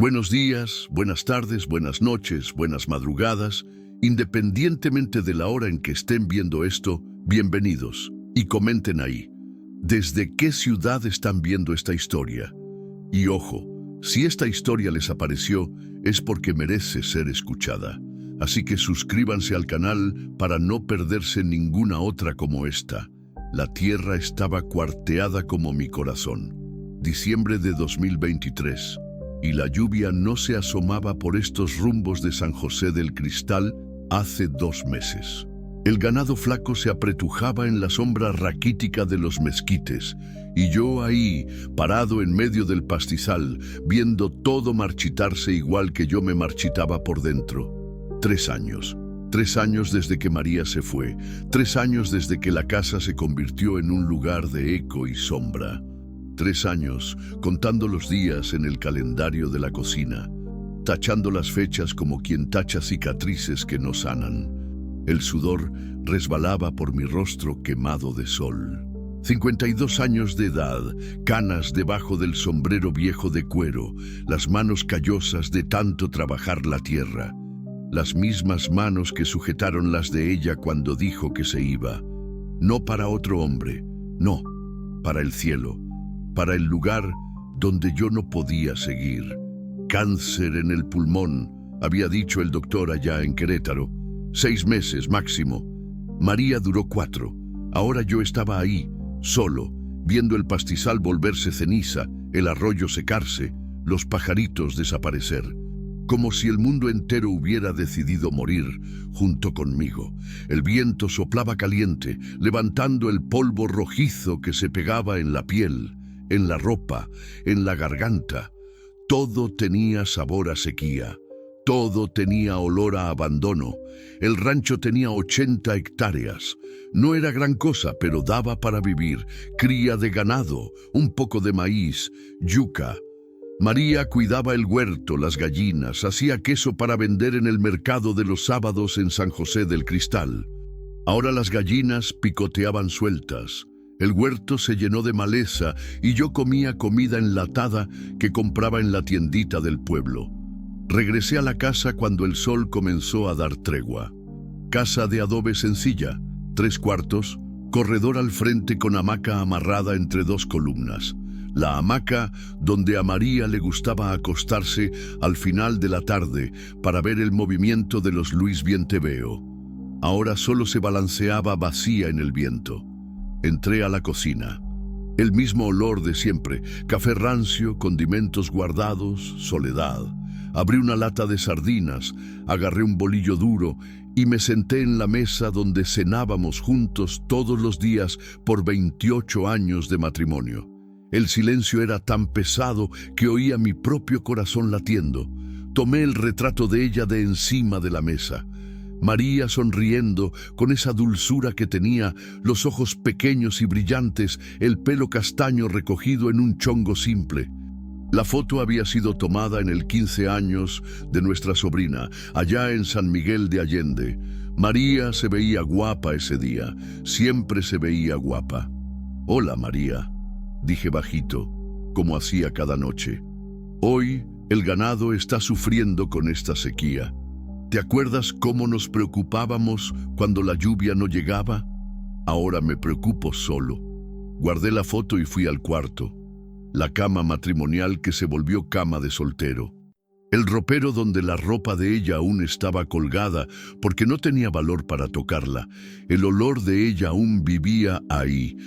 Buenos días, buenas tardes, buenas noches, buenas madrugadas. Independientemente de la hora en que estén viendo esto, bienvenidos. Y comenten ahí, ¿desde qué ciudad están viendo esta historia? Y ojo, si esta historia les apareció, es porque merece ser escuchada. Así que suscríbanse al canal para no perderse ninguna otra como esta. La tierra estaba cuarteada como mi corazón. Diciembre de 2023. Y la lluvia no se asomaba por estos rumbos de San José del Cristal hace 2 meses. El ganado flaco se apretujaba en la sombra raquítica de los mezquites, y yo ahí, parado en medio del pastizal, viendo todo marchitarse igual que yo me marchitaba por dentro. 3 años. 3 años desde que María se fue. 3 años desde que la casa se convirtió en un lugar de eco y sombra. 3 años contando los días en el calendario de la cocina, tachando las fechas como quien tacha cicatrices que no sanan. El sudor resbalaba por mi rostro quemado de sol. 52 años de edad, canas debajo del sombrero viejo de cuero, las manos callosas de tanto trabajar la tierra. Las mismas manos que sujetaron las de ella cuando dijo que se iba. No para otro hombre, no, para el cielo. Para el lugar donde yo no podía seguir. Cáncer en el pulmón, había dicho el doctor allá en Querétaro. 6 meses máximo. María duró 4. Ahora yo estaba ahí, solo, viendo el pastizal volverse ceniza, el arroyo secarse, los pajaritos desaparecer. Como si el mundo entero hubiera decidido morir junto conmigo. El viento soplaba caliente, levantando el polvo rojizo que se pegaba en la piel, en la ropa, en la garganta. Todo tenía sabor a sequía. Todo tenía olor a abandono. El rancho tenía 80 hectáreas. No era gran cosa, pero daba para vivir. Cría de ganado, un poco de maíz, yuca. María cuidaba el huerto, las gallinas, hacía queso para vender en el mercado de los sábados en San José del Cristal. Ahora las gallinas picoteaban sueltas. El huerto se llenó de maleza y yo comía comida enlatada que compraba en la tiendita del pueblo. Regresé a la casa cuando el sol comenzó a dar tregua. Casa de adobe sencilla, 3 cuartos, corredor al frente con hamaca amarrada entre 2 columnas. La hamaca donde a María le gustaba acostarse al final de la tarde para ver el movimiento de los Luis Bien Te Veo. Ahora solo se balanceaba vacía en el viento. Entré a la cocina. El mismo olor de siempre, café rancio, condimentos guardados, soledad. Abrí una lata de sardinas, agarré un bolillo duro y me senté en la mesa donde cenábamos juntos todos los días por 28 años de matrimonio. El silencio era tan pesado que oía mi propio corazón latiendo. Tomé el retrato de ella de encima de la mesa. María sonriendo, con esa dulzura que tenía, los ojos pequeños y brillantes, el pelo castaño recogido en un chongo simple. La foto había sido tomada en el 15 años de nuestra sobrina, allá en San Miguel de Allende. María se veía guapa ese día, siempre se veía guapa. «Hola, María», dije bajito, como hacía cada noche. «Hoy el ganado está sufriendo con esta sequía. ¿Te acuerdas cómo nos preocupábamos cuando la lluvia no llegaba? Ahora me preocupo solo». Guardé la foto y fui al cuarto. La cama matrimonial que se volvió cama de soltero. El ropero donde la ropa de ella aún estaba colgada porque no tenía valor para tocarla. El olor de ella aún vivía ahí,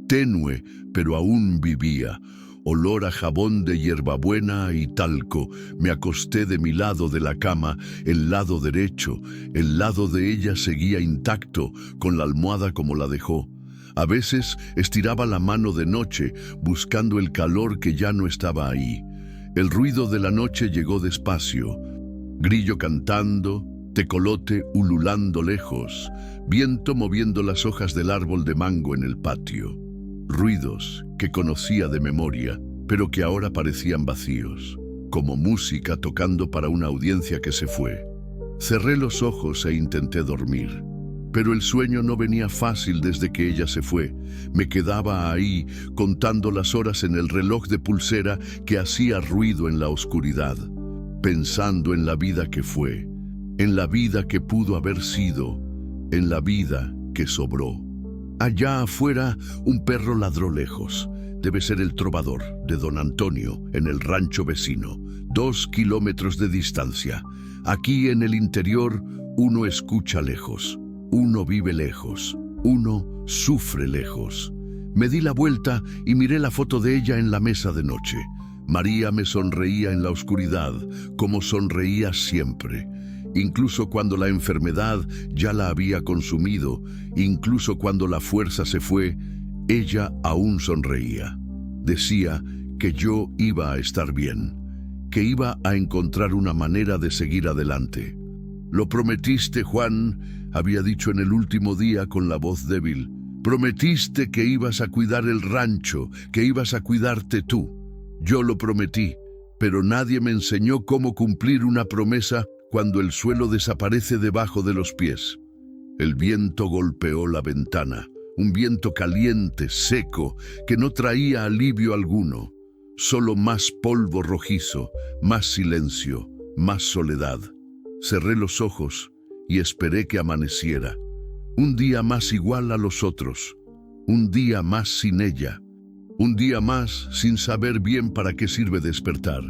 tenue, pero aún vivía. Olor a jabón de hierbabuena y talco. Me acosté de mi lado de la cama, el lado derecho. El lado de ella seguía intacto, con la almohada como la dejó. A veces estiraba la mano de noche, buscando el calor que ya no estaba ahí. El ruido de la noche llegó despacio. Grillo cantando, tecolote ululando lejos, viento moviendo las hojas del árbol de mango en el patio. Ruidos que conocía de memoria, pero que ahora parecían vacíos, como música tocando para una audiencia que se fue. Cerré los ojos e intenté dormir, pero el sueño no venía fácil desde que ella se fue. Me quedaba ahí, contando las horas en el reloj de pulsera que hacía ruido en la oscuridad. pensando en la vida que fue, en la vida que pudo haber sido, en la vida que sobró. Allá afuera, un perro ladró lejos. Debe ser el trovador de don Antonio en el rancho vecino, 2 kilómetros de distancia. Aquí en el interior, uno escucha lejos, uno vive lejos, uno sufre lejos. Me di la vuelta y miré la foto de ella en la mesa de noche. María me sonreía en la oscuridad, como sonreía siempre. Incluso cuando la enfermedad ya la había consumido, incluso cuando la fuerza se fue, ella aún sonreía. Decía que yo iba a estar bien, que iba a encontrar una manera de seguir adelante. «Lo prometiste, Juan», había dicho en el último día con la voz débil. «Prometiste que ibas a cuidar el rancho, que ibas a cuidarte tú. Yo lo prometí, pero nadie me enseñó cómo cumplir una promesa cuando el suelo desaparece debajo de los pies». El viento golpeó la ventana, un viento caliente, seco, que no traía alivio alguno. Solo más polvo rojizo, más silencio, más soledad. Cerré los ojos y esperé que amaneciera. Un día más igual a los otros, un día más sin ella, un día más sin saber bien para qué sirve despertar,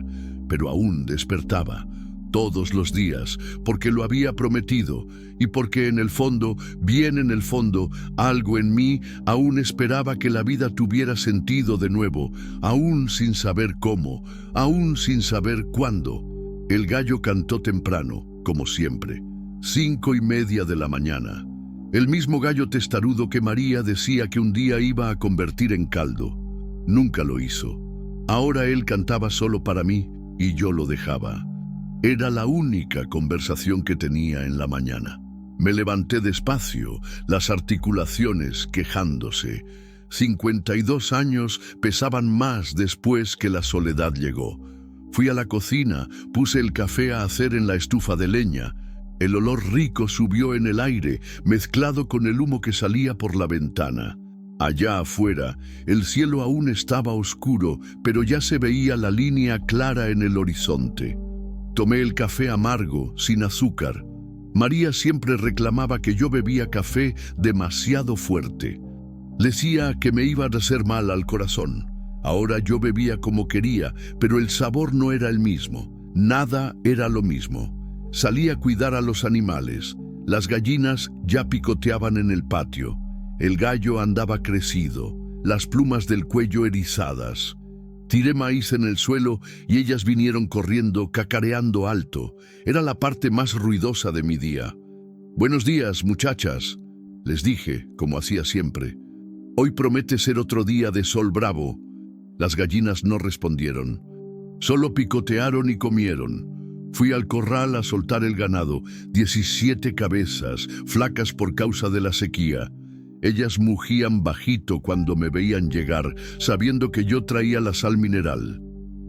pero aún despertaba todos los días, porque lo había prometido y porque en el fondo, bien en el fondo, algo en mí aún esperaba que la vida tuviera sentido de nuevo, aún sin saber cómo, aún sin saber cuándo. El gallo cantó temprano, como siempre, 5:30 de la mañana. El mismo gallo testarudo que María decía que un día iba a convertir en caldo. Nunca lo hizo. Ahora él cantaba solo para mí y yo lo dejaba. Era la única conversación que tenía en la mañana. Me levanté despacio, las articulaciones quejándose. 52 años pesaban más después que la soledad llegó. Fui a la cocina, puse el café a hacer en la estufa de leña. El olor rico subió en el aire, mezclado con el humo que salía por la ventana. Allá afuera, el cielo aún estaba oscuro, pero ya se veía la línea clara en el horizonte. Tomé el café amargo, sin azúcar. María siempre reclamaba que yo bebía café demasiado fuerte. Decía que me iba a hacer mal al corazón. Ahora yo bebía como quería, pero el sabor no era el mismo. Nada era lo mismo. Salí a cuidar a los animales. Las gallinas ya picoteaban en el patio. El gallo andaba crecido, las plumas del cuello erizadas. Tiré maíz en el suelo y ellas vinieron corriendo, cacareando alto. Era la parte más ruidosa de mi día. «Buenos días, muchachas», les dije, como hacía siempre. «Hoy promete ser otro día de sol bravo». Las gallinas no respondieron. Solo picotearon y comieron. Fui al corral a soltar el ganado, 17 cabezas, flacas por causa de la sequía. Ellas mugían bajito cuando me veían llegar, sabiendo que yo traía la sal mineral.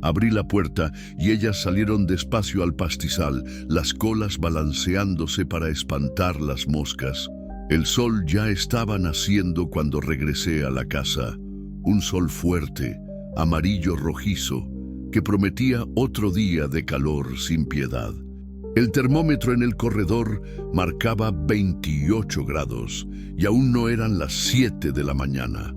Abrí la puerta y ellas salieron despacio al pastizal, las colas balanceándose para espantar las moscas. El sol ya estaba naciendo cuando regresé a la casa. Un sol fuerte, amarillo rojizo, que prometía otro día de calor sin piedad. El termómetro en el corredor marcaba 28 grados y aún no eran las 7 de la mañana.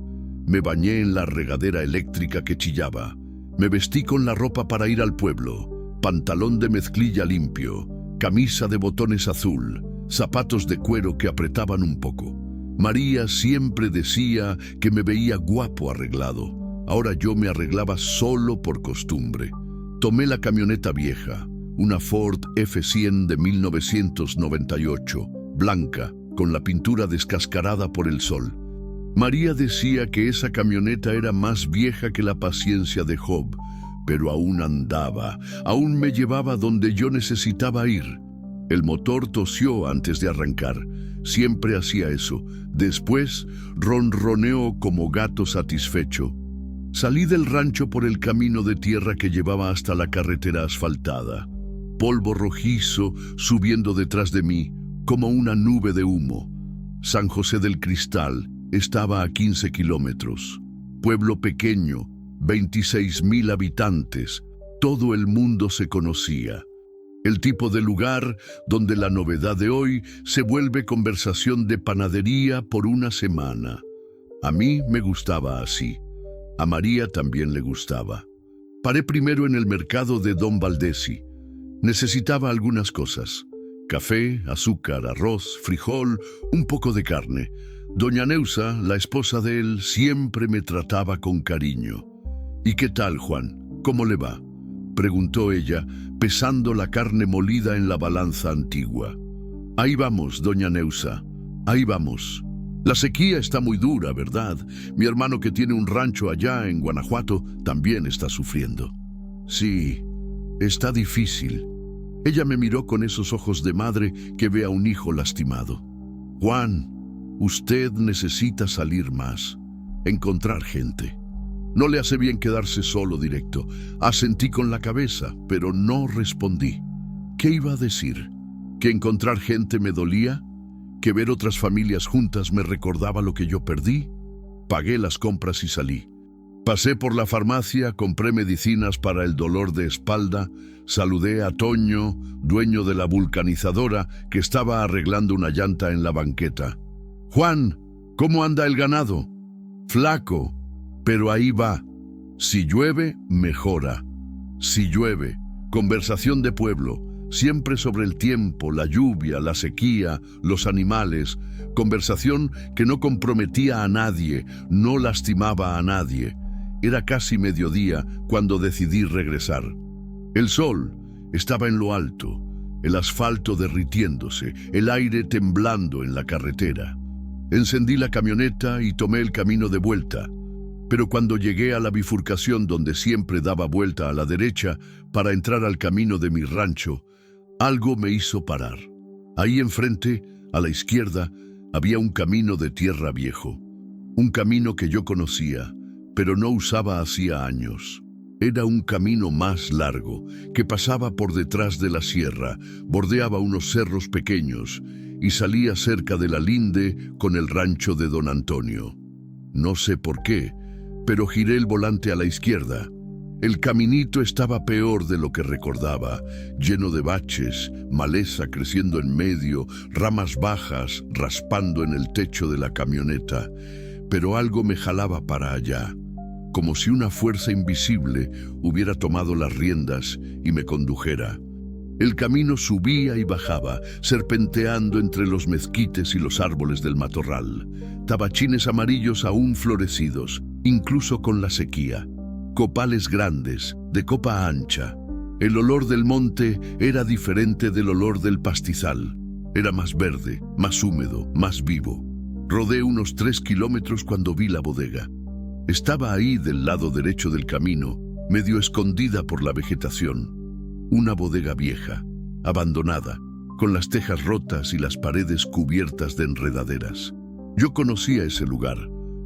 Me bañé en la regadera eléctrica que chillaba. Me vestí con la ropa para ir al pueblo, pantalón de mezclilla limpio, camisa de botones azul, zapatos de cuero que apretaban un poco. María siempre decía que me veía guapo arreglado. Ahora yo me arreglaba solo por costumbre. Tomé la camioneta vieja, una Ford F100 de 1998, blanca, con la pintura descascarada por el sol. María decía que esa camioneta era más vieja que la paciencia de Job, pero aún andaba, aún me llevaba donde yo necesitaba ir. El motor tosió antes de arrancar, siempre hacía eso. Después ronroneó como gato satisfecho. Salí del rancho por el camino de tierra que llevaba hasta la carretera asfaltada. Polvo rojizo subiendo detrás de mí, como una nube de humo. San José del Cristal estaba a 15 kilómetros. Pueblo pequeño, 26,000 habitantes. Todo el mundo se conocía. El tipo de lugar donde la novedad de hoy se vuelve conversación de panadería por una semana. A mí me gustaba así. A María también le gustaba. Paré primero en el mercado de Don Valdesi. Necesitaba algunas cosas: café, azúcar, arroz, frijol, un poco de carne. Doña Neusa, la esposa de él, siempre me trataba con cariño. «¿Y qué tal, Juan? ¿Cómo le va?», preguntó ella, pesando la carne molida en la balanza antigua. «Ahí vamos, doña Neusa, ahí vamos. La sequía está muy dura, ¿verdad? Mi hermano, que tiene un rancho allá en Guanajuato, también está sufriendo». «Sí, está difícil». Ella me miró con esos ojos de madre que ve a un hijo lastimado. «Juan, usted necesita salir más, encontrar gente. No le hace bien quedarse solo directo». Asentí con la cabeza, pero no respondí. ¿Qué iba a decir? ¿Que encontrar gente me dolía? ¿Que ver otras familias juntas me recordaba lo que yo perdí? Pagué las compras y salí. Pasé por la farmacia, compré medicinas para el dolor de espalda, saludé a Toño, dueño de la vulcanizadora, que estaba arreglando una llanta en la banqueta. «Juan, ¿cómo anda el ganado?». «Flaco, pero ahí va. Si llueve, mejora. Si llueve». Conversación de pueblo, siempre sobre el tiempo, la lluvia, la sequía, los animales. Conversación que no comprometía a nadie, no lastimaba a nadie. Era casi mediodía cuando decidí regresar. El sol estaba en lo alto, el asfalto derritiéndose, el aire temblando en la carretera. Encendí la camioneta y tomé el camino de vuelta. Pero cuando llegué a la bifurcación donde siempre daba vuelta a la derecha para entrar al camino de mi rancho, algo me hizo parar. Ahí enfrente, a la izquierda, había un camino de tierra viejo. Un camino que yo conocía, pero no usaba hacía años. Era un camino más largo, que pasaba por detrás de la sierra, bordeaba unos cerros pequeños y salía cerca de la linde con el rancho de don Antonio. No sé por qué, pero giré el volante a la izquierda. El caminito estaba peor de lo que recordaba, lleno de baches, maleza creciendo en medio, ramas bajas raspando en el techo de la camioneta. Pero algo me jalaba para allá, como si una fuerza invisible hubiera tomado las riendas y me condujera. El camino subía y bajaba, serpenteando entre los mezquites y los árboles del matorral. Tabachines amarillos aún florecidos, incluso con la sequía. Copales grandes, de copa ancha. El olor del monte era diferente del olor del pastizal. Era más verde, más húmedo, más vivo. Rodé unos 3 kilómetros cuando vi la bodega. Estaba ahí del lado derecho del camino, medio escondida por la vegetación. Una bodega vieja, abandonada, con las tejas rotas y las paredes cubiertas de enredaderas. Yo conocía ese lugar.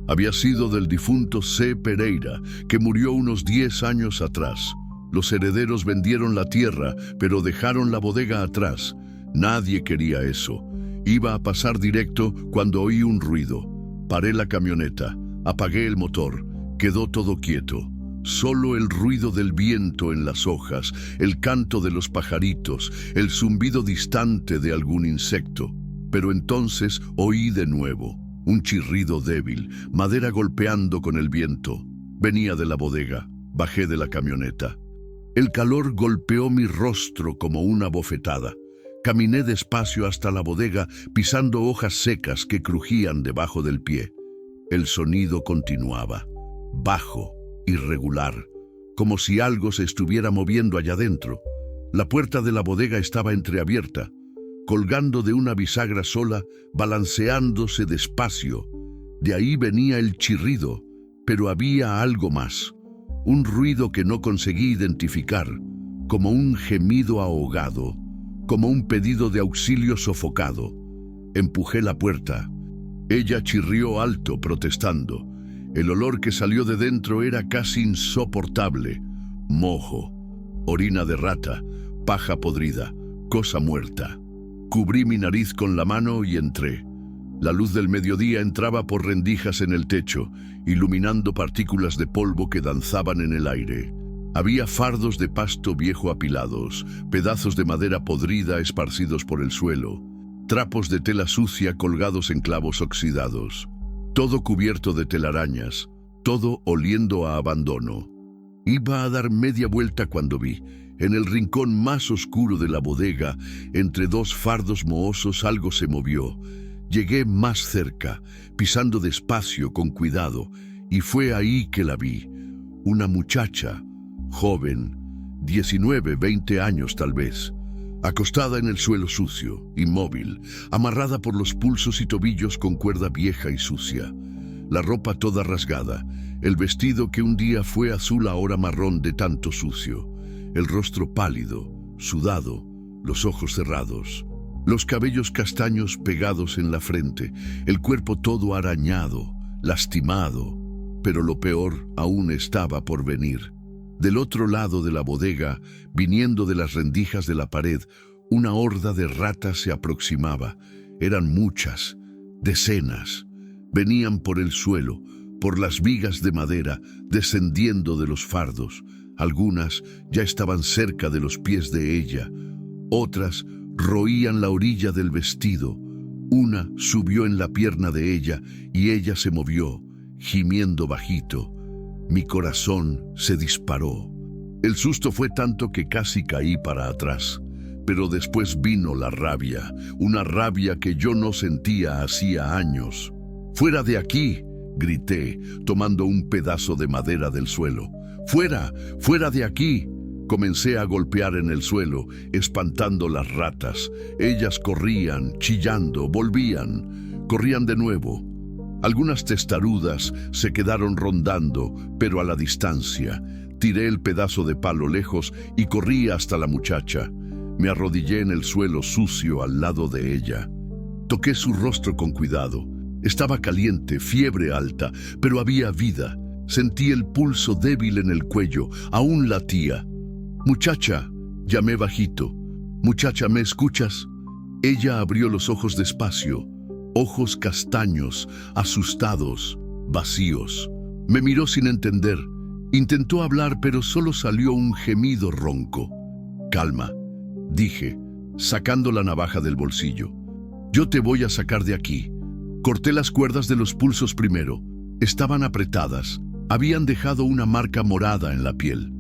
Había sido del difunto C. Pereira, que murió unos 10 años atrás. Los herederos vendieron la tierra, pero dejaron la bodega atrás. Nadie quería eso. Iba a pasar directo cuando oí un ruido. Paré la camioneta, apagué el motor. Quedó todo quieto. Solo el ruido del viento en las hojas, el canto de los pajaritos, el zumbido distante de algún insecto. Pero entonces oí de nuevo un chirrido débil, madera golpeando con el viento. Venía de la bodega. Bajé de la camioneta. El calor golpeó mi rostro como una bofetada. Caminé despacio hasta la bodega, pisando hojas secas que crujían debajo del pie. El sonido continuaba, bajo, irregular, como si algo se estuviera moviendo allá dentro. La puerta de la bodega estaba entreabierta, colgando de una bisagra sola, balanceándose despacio. De ahí venía el chirrido, pero había algo más. Un ruido que no conseguí identificar, como un gemido ahogado, como un pedido de auxilio sofocado. Empujé la puerta. Ella chirrió alto, protestando. El olor que salió de dentro era casi insoportable. Mojo, orina de rata, paja podrida, cosa muerta. Cubrí mi nariz con la mano y entré. La luz del mediodía entraba por rendijas en el techo, iluminando partículas de polvo que danzaban en el aire. Había fardos de pasto viejo apilados, pedazos de madera podrida esparcidos por el suelo, trapos de tela sucia colgados en clavos oxidados, todo cubierto de telarañas, todo oliendo a abandono. Iba a dar media vuelta cuando vi, en el rincón más oscuro de la bodega, entre dos fardos mohosos, algo se movió. Llegué más cerca, pisando despacio, con cuidado, y fue ahí que la vi. Una muchacha, joven, 19, 20 años tal vez, acostada en el suelo sucio, inmóvil, amarrada por los pulsos y tobillos con cuerda vieja y sucia. La ropa toda rasgada, el vestido que un día fue azul ahora marrón de tanto sucio, el rostro pálido, sudado, los ojos cerrados, los cabellos castaños pegados en la frente, el cuerpo todo arañado, lastimado, pero lo peor aún estaba por venir. Del otro lado de la bodega, viniendo de las rendijas de la pared, una horda de ratas se aproximaba. Eran muchas, decenas. Venían por el suelo, por las vigas de madera, descendiendo de los fardos. Algunas ya estaban cerca de los pies de ella. Otras roían la orilla del vestido. Una subió en la pierna de ella y ella se movió, gimiendo bajito. Mi corazón se disparó. El susto fue tanto que casi caí para atrás. Pero después vino la rabia, una rabia que yo no sentía hacía años. «¡Fuera de aquí!», grité, tomando un pedazo de madera del suelo. «¡Fuera! ¡Fuera de aquí!». Comencé a golpear en el suelo, espantando las ratas. Ellas corrían, chillando, volvían. Corrían de nuevo. Algunas testarudas se quedaron rondando, pero a la distancia. Tiré el pedazo de palo lejos y corrí hasta la muchacha. Me arrodillé en el suelo sucio al lado de ella. Toqué su rostro con cuidado. Estaba caliente, fiebre alta, pero había vida. Sentí el pulso débil en el cuello, aún latía. «Muchacha», llamé bajito. «Muchacha, ¿me escuchas?». Ella abrió los ojos despacio, ojos castaños, asustados, vacíos. Me miró sin entender. Intentó hablar, pero solo salió un gemido ronco. «Calma», dije, sacando la navaja del bolsillo. «Yo te voy a sacar de aquí». Corté las cuerdas de los pulsos primero. Estaban apretadas. Habían dejado una marca morada en la piel.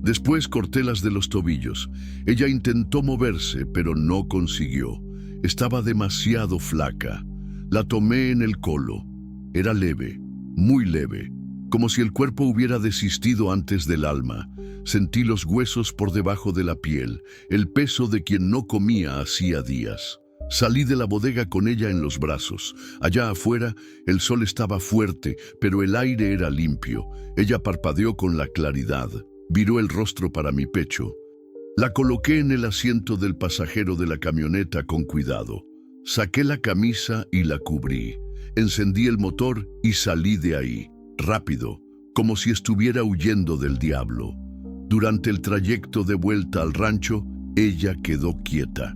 Después corté las de los tobillos. Ella intentó moverse, pero no consiguió. Estaba demasiado flaca. La tomé en el colo. Era leve, muy leve, como si el cuerpo hubiera desistido antes del alma. Sentí los huesos por debajo de la piel, el peso de quien no comía hacía días. Salí de la bodega con ella en los brazos. Allá afuera, el sol estaba fuerte, pero el aire era limpio. Ella parpadeó con la claridad. Viró el rostro para mi pecho. La coloqué en el asiento del pasajero de la camioneta con cuidado. Saqué la camisa y la cubrí. Encendí el motor y salí de ahí, rápido, como si estuviera huyendo del diablo. Durante el trayecto de vuelta al rancho, ella quedó quieta.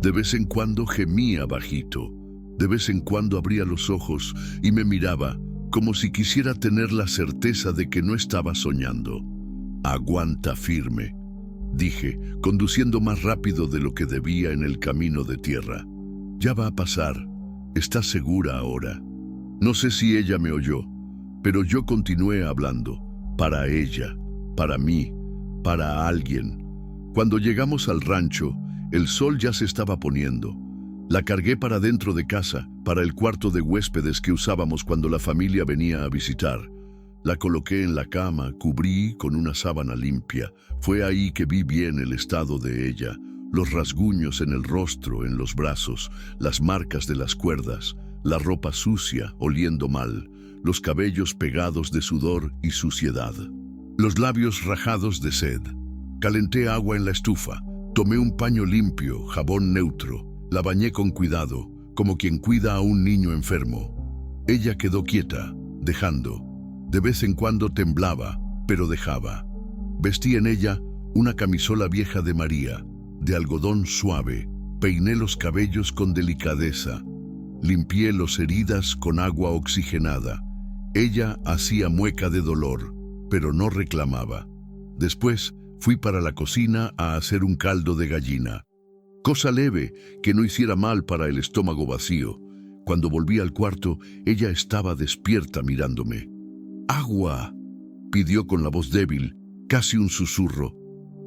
De vez en cuando gemía bajito. De vez en cuando abría los ojos y me miraba, como si quisiera tener la certeza de que no estaba soñando. «Aguanta firme», dije, conduciendo más rápido de lo que debía en el camino de tierra. «Ya va a pasar. ¿Estás segura ahora?». No sé si ella me oyó, pero yo continué hablando. Para ella, para mí, para alguien. Cuando llegamos al rancho, el sol ya se estaba poniendo. La cargué para dentro de casa, para el cuarto de huéspedes que usábamos cuando la familia venía a visitar. La coloqué en la cama, cubrí con una sábana limpia. Fue ahí que vi bien el estado de ella, los rasguños en el rostro, en los brazos, las marcas de las cuerdas, la ropa sucia, oliendo mal, los cabellos pegados de sudor y suciedad, los labios rajados de sed. Calenté agua en la estufa, tomé un paño limpio, jabón neutro, la bañé con cuidado, como quien cuida a un niño enfermo. Ella quedó quieta, dejando. De vez en cuando temblaba, pero dejaba. Vestí en ella una camisola vieja de María, de algodón suave. Peiné los cabellos con delicadeza. Limpié las heridas con agua oxigenada. Ella hacía mueca de dolor, pero no reclamaba. Después fui para la cocina a hacer un caldo de gallina. Cosa leve, que no hiciera mal para el estómago vacío. Cuando volví al cuarto, ella estaba despierta mirándome. ¡Agua!, pidió con la voz débil, casi un susurro.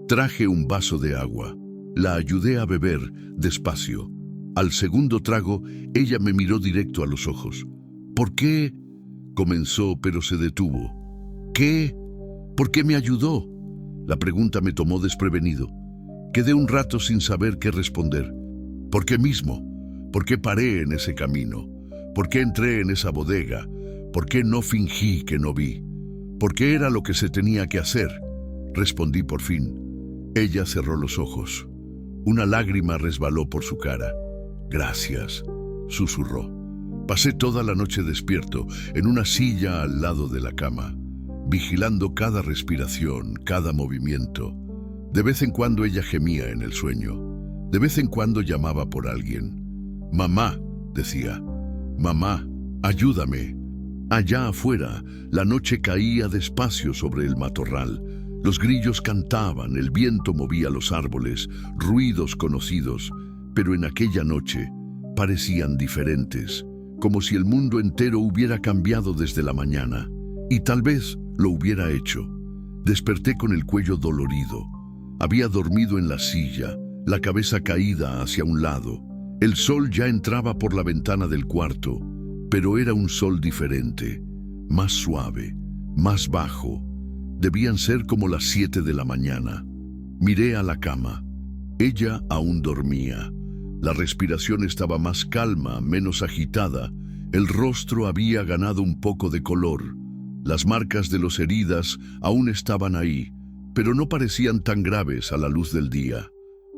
Traje un vaso de agua. La ayudé a beber despacio. Al segundo trago, ella me miró directo a los ojos. ¿Por qué? Comenzó, pero se detuvo. ¿Qué? ¿Por qué me ayudó? La pregunta me tomó desprevenido. Quedé un rato sin saber qué responder. ¿Por qué mismo? ¿Por qué paré en ese camino? ¿Por qué entré en esa bodega? ¿Por qué no fingí que no vi? ¿Por qué era lo que se tenía que hacer? Respondí por fin. Ella cerró los ojos. Una lágrima resbaló por su cara. Gracias, susurró. Pasé toda la noche despierto, en una silla al lado de la cama, vigilando cada respiración, cada movimiento. De vez en cuando ella gemía en el sueño. De vez en cuando llamaba por alguien. Mamá, decía. Mamá, ayúdame. Allá afuera, la noche caía despacio sobre el matorral. Los grillos cantaban, el viento movía los árboles, ruidos conocidos, pero en aquella noche parecían diferentes, como si el mundo entero hubiera cambiado desde la mañana, y tal vez lo hubiera hecho. Desperté con el cuello dolorido. Había dormido en la silla, la cabeza caída hacia un lado. El sol ya entraba por la ventana del cuarto, pero era un sol diferente, más suave, más bajo. Debían ser como las 7 de la mañana. Miré a la cama. Ella aún dormía. La respiración estaba más calma, menos agitada. El rostro había ganado un poco de color. Las marcas de las heridas aún estaban ahí, pero no parecían tan graves a la luz del día.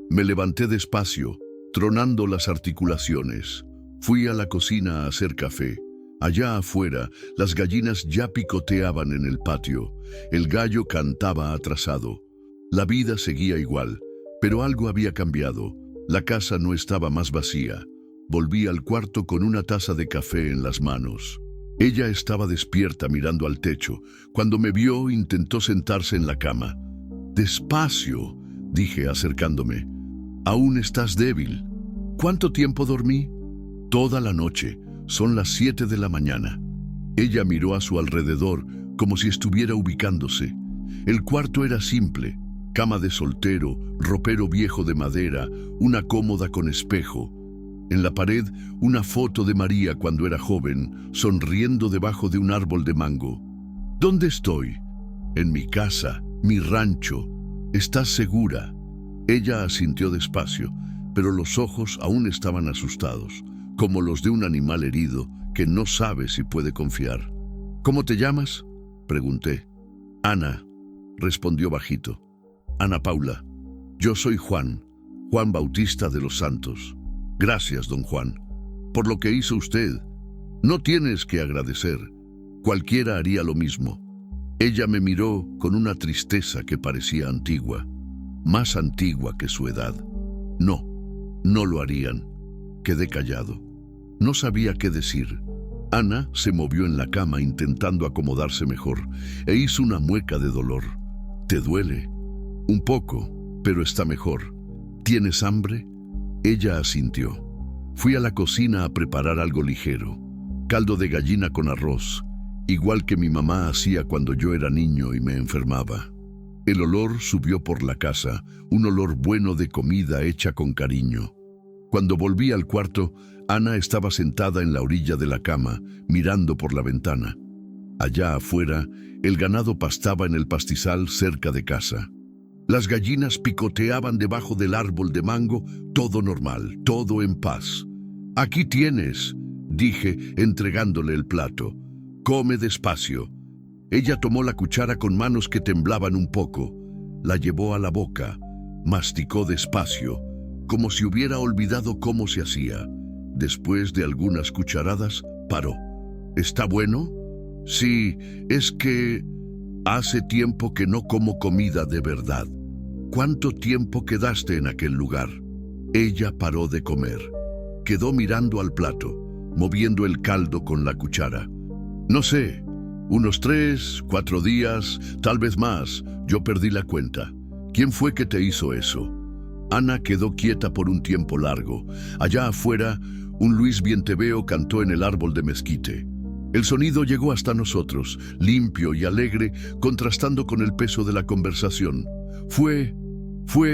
Me levanté despacio, tronando las articulaciones. Fui a la cocina a hacer café. Allá afuera, las gallinas ya picoteaban en el patio. El gallo cantaba atrasado. La vida seguía igual, pero algo había cambiado. La casa no estaba más vacía. Volví al cuarto con una taza de café en las manos. Ella estaba despierta mirando al techo. Cuando me vio, intentó sentarse en la cama. «Despacio», dije acercándome. «Aún estás débil». «¿Cuánto tiempo dormí?» «Toda la noche. Son las 7 de la mañana». Ella miró a su alrededor como si estuviera ubicándose. El cuarto era simple. Cama de soltero, ropero viejo de madera, una cómoda con espejo. En la pared, una foto de María cuando era joven, sonriendo debajo de un árbol de mango. «¿Dónde estoy?» «En mi casa, mi rancho. ¿Estás segura?» Ella asintió despacio, pero los ojos aún estaban asustados, como los de un animal herido que no sabe si puede confiar. «¿Cómo te llamas?», pregunté. «Ana», respondió bajito. «Ana Paula. Yo soy Juan Bautista de los Santos». «Gracias, don Juan, por lo que hizo usted. No tienes que agradecer. Cualquiera haría lo mismo». Ella me miró con una tristeza que parecía antigua, más antigua que su edad. No lo harían. Quedé callado. No sabía qué decir. Ana se movió en la cama intentando acomodarse mejor e hizo una mueca de dolor. «¿Te duele?» «Un poco, pero está mejor». «¿Tienes hambre?» Ella asintió. Fui a la cocina a preparar algo ligero. Caldo de gallina con arroz, igual que mi mamá hacía cuando yo era niño y me enfermaba. El olor subió por la casa, un olor bueno de comida hecha con cariño. Cuando volví al cuarto, Ana estaba sentada en la orilla de la cama, mirando por la ventana. Allá afuera, el ganado pastaba en el pastizal cerca de casa. Las gallinas picoteaban debajo del árbol de mango, todo normal, todo en paz. «Aquí tienes», dije, entregándole el plato. «Come despacio». Ella tomó la cuchara con manos que temblaban un poco. La llevó a la boca, masticó despacio, como si hubiera olvidado cómo se hacía. Después de algunas cucharadas, paró. «¿Está bueno?» «Sí, es que hace tiempo que no como comida de verdad». «¿Cuánto tiempo quedaste en aquel lugar?» Ella paró de comer. Quedó mirando al plato, moviendo el caldo con la cuchara. «No sé, Unos 3, 4 días, tal vez más. Yo perdí la cuenta. ¿Quién fue que te hizo eso? Ana quedó quieta por un tiempo largo. Allá afuera, un Luis Vienteveo cantó en el árbol de mezquite. El sonido llegó hasta nosotros, limpio y alegre, contrastando con el peso de la conversación. Fue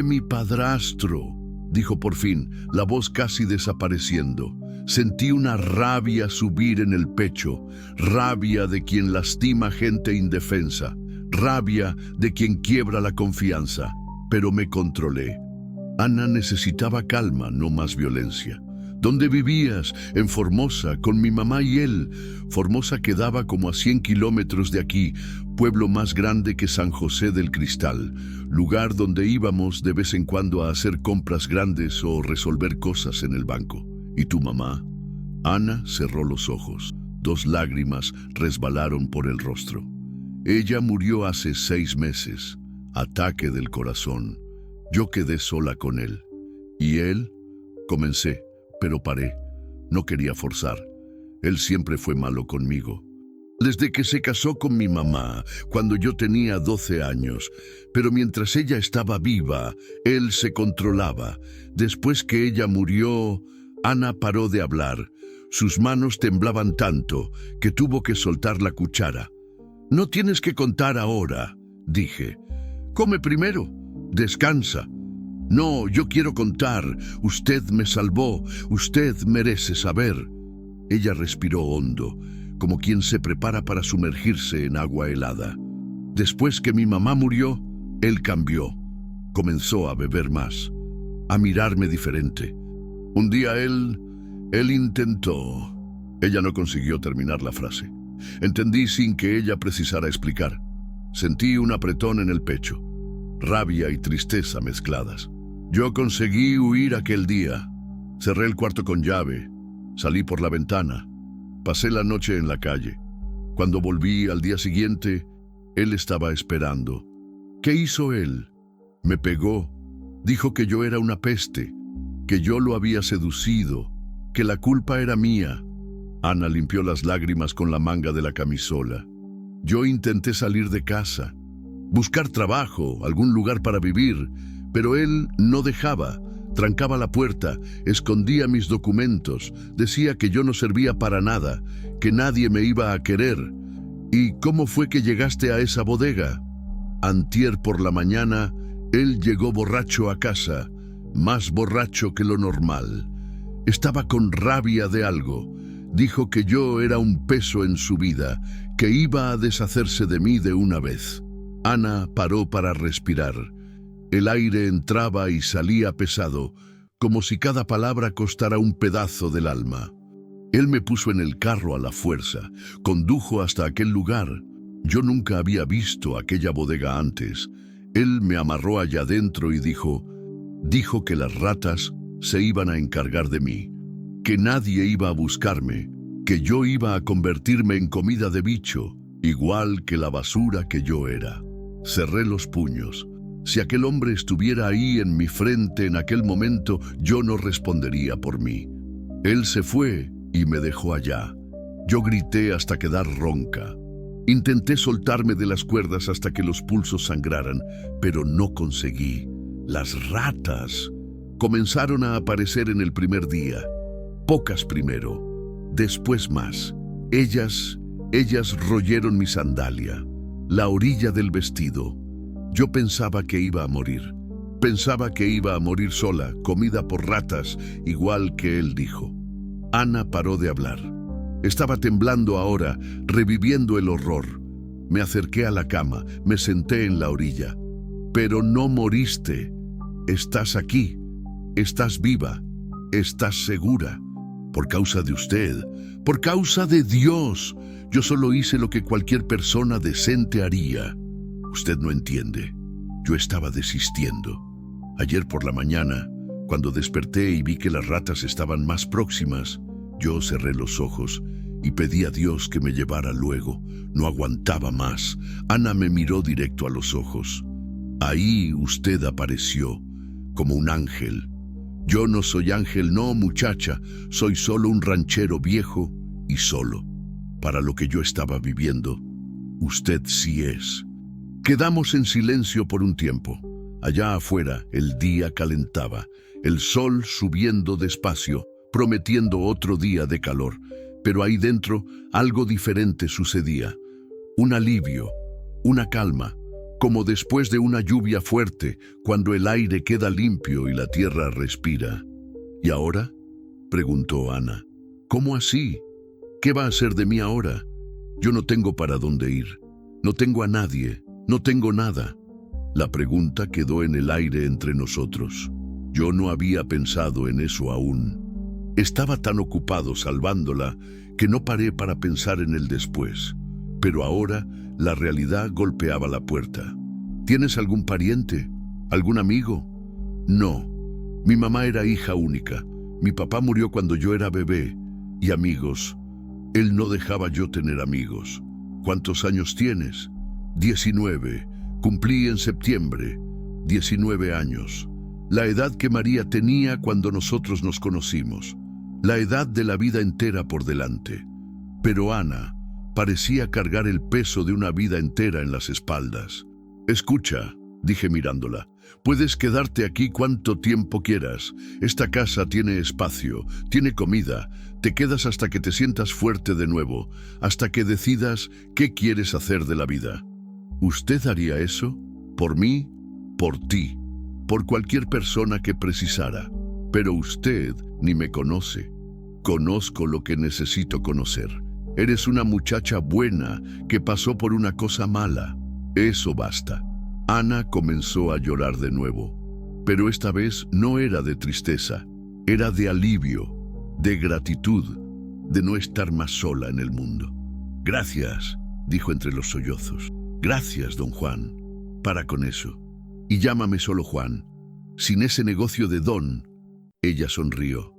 mi padrastro, dijo por fin, la voz casi desapareciendo. Sentí una rabia subir en el pecho, rabia de quien lastima gente indefensa, rabia de quien quiebra la confianza, pero me controlé. Ana necesitaba calma, no más violencia. ¿Dónde vivías? En Formosa, con mi mamá y él. Formosa quedaba como a 100 kilómetros de aquí, pueblo más grande que San José del Cristal, lugar donde íbamos de vez en cuando a hacer compras grandes o resolver cosas en el banco. ¿Y tu mamá? Ana cerró los ojos. 2 lágrimas resbalaron por el rostro. Ella murió hace 6 meses. Ataque del corazón. Yo quedé sola con él. ¿Y él? Comencé, pero paré. No quería forzar. Él siempre fue malo conmigo. Desde que se casó con mi mamá, cuando yo tenía 12 años. Pero mientras ella estaba viva, él se controlaba. Después que ella murió, Ana paró de hablar. Sus manos temblaban tanto que tuvo que soltar la cuchara. No tienes que contar ahora, dije. Come primero. Descansa. No, yo quiero contar. Usted me salvó. Usted merece saber. Ella respiró hondo, como quien se prepara para sumergirse en agua helada. Después que mi mamá murió, él cambió. Comenzó a beber más, a mirarme diferente. Un día él intentó. Ella no consiguió terminar la frase. Entendí sin que ella precisara explicar. Sentí un apretón en el pecho, rabia y tristeza mezcladas. Yo conseguí huir aquel día. Cerré el cuarto con llave. Salí por la ventana. Pasé la noche en la calle. Cuando volví al día siguiente, él estaba esperando. ¿Qué hizo él? Me pegó. Dijo que yo era una peste, que yo lo había seducido, que la culpa era mía. Ana limpió las lágrimas con la manga de la camisola. Yo intenté salir de casa, buscar trabajo, algún lugar para vivir, pero él no dejaba. Trancaba la puerta, escondía mis documentos, decía que yo no servía para nada, que nadie me iba a querer. ¿Y cómo fue que llegaste a esa bodega? Antier por la mañana, él llegó borracho a casa, más borracho que lo normal. Estaba con rabia de algo. Dijo que yo era un peso en su vida, que iba a deshacerse de mí de una vez. Ana paró para respirar. El aire entraba y salía pesado, como si cada palabra costara un pedazo del alma. Él me puso en el carro a la fuerza, condujo hasta aquel lugar. Yo nunca había visto aquella bodega antes. Él me amarró allá adentro y dijo que las ratas se iban a encargar de mí, que nadie iba a buscarme, que yo iba a convertirme en comida de bicho, igual que la basura que yo era. Cerré los puños. Si aquel hombre estuviera ahí en mi frente en aquel momento, yo no respondería por mí. Él se fue y me dejó allá. Yo grité hasta quedar ronca. Intenté soltarme de las cuerdas hasta que los pulsos sangraran, pero no conseguí. Las ratas comenzaron a aparecer en el primer día. Pocas primero, después más. Ellas royeron mi sandalia, la orilla del vestido. Yo pensaba que iba a morir. Pensaba que iba a morir sola, comida por ratas, igual que él dijo. Ana paró de hablar. Estaba temblando ahora, reviviendo el horror. Me acerqué a la cama, me senté en la orilla. Pero no moriste. Estás aquí. Estás viva. Estás segura. Por causa de usted. Por causa de Dios. Yo solo hice lo que cualquier persona decente haría. Usted no entiende. Yo estaba desistiendo. Ayer por la mañana, cuando desperté y vi que las ratas estaban más próximas, yo cerré los ojos y pedí a Dios que me llevara luego. No aguantaba más. Ana me miró directo a los ojos. Ahí usted apareció, como un ángel. Yo no soy ángel, no, muchacha. Soy solo un ranchero viejo y solo. Para lo que yo estaba viviendo, Usted sí es. Quedamos en silencio por un tiempo. Allá afuera el día calentaba, el sol subiendo despacio, prometiendo otro día de calor. Pero ahí dentro algo diferente sucedía. Un alivio, una calma, como después de una lluvia fuerte, cuando el aire queda limpio y la tierra respira. ¿Y ahora?, preguntó Ana. ¿Cómo así? ¿Qué va a ser de mí ahora? Yo no tengo para dónde ir. No tengo a nadie. No tengo nada. La pregunta quedó en el aire entre nosotros. Yo no había pensado en eso aún. Estaba tan ocupado salvándola que no paré para pensar en el después. Pero ahora la realidad golpeaba la puerta. ¿Tienes algún pariente? ¿Algún amigo? No. Mi mamá era hija única. Mi papá murió cuando yo era bebé. Y amigos. Él no dejaba yo tener amigos. ¿Cuántos años tienes? 19. Cumplí en septiembre. 19 años. La edad que María tenía cuando nosotros nos conocimos. La edad de la vida entera por delante. Pero Ana parecía cargar el peso de una vida entera en las espaldas. Escucha, dije mirándola, puedes quedarte aquí cuanto tiempo quieras. Esta casa tiene espacio, tiene comida. Te quedas hasta que te sientas fuerte de nuevo, hasta que decidas qué quieres hacer de la vida. ¿Usted haría eso? Por mí, por ti, por cualquier persona que precisara. Pero usted ni me conoce. Conozco lo que necesito conocer. Eres una muchacha buena que pasó por una cosa mala. Eso basta. Ana comenzó a llorar de nuevo. Pero esta vez no era de tristeza. Era de alivio, de gratitud, de no estar más sola en el mundo. Gracias, dijo entre los sollozos. Gracias, don Juan. Para con eso. Y llámame solo Juan. Sin ese negocio de don. Ella sonrió.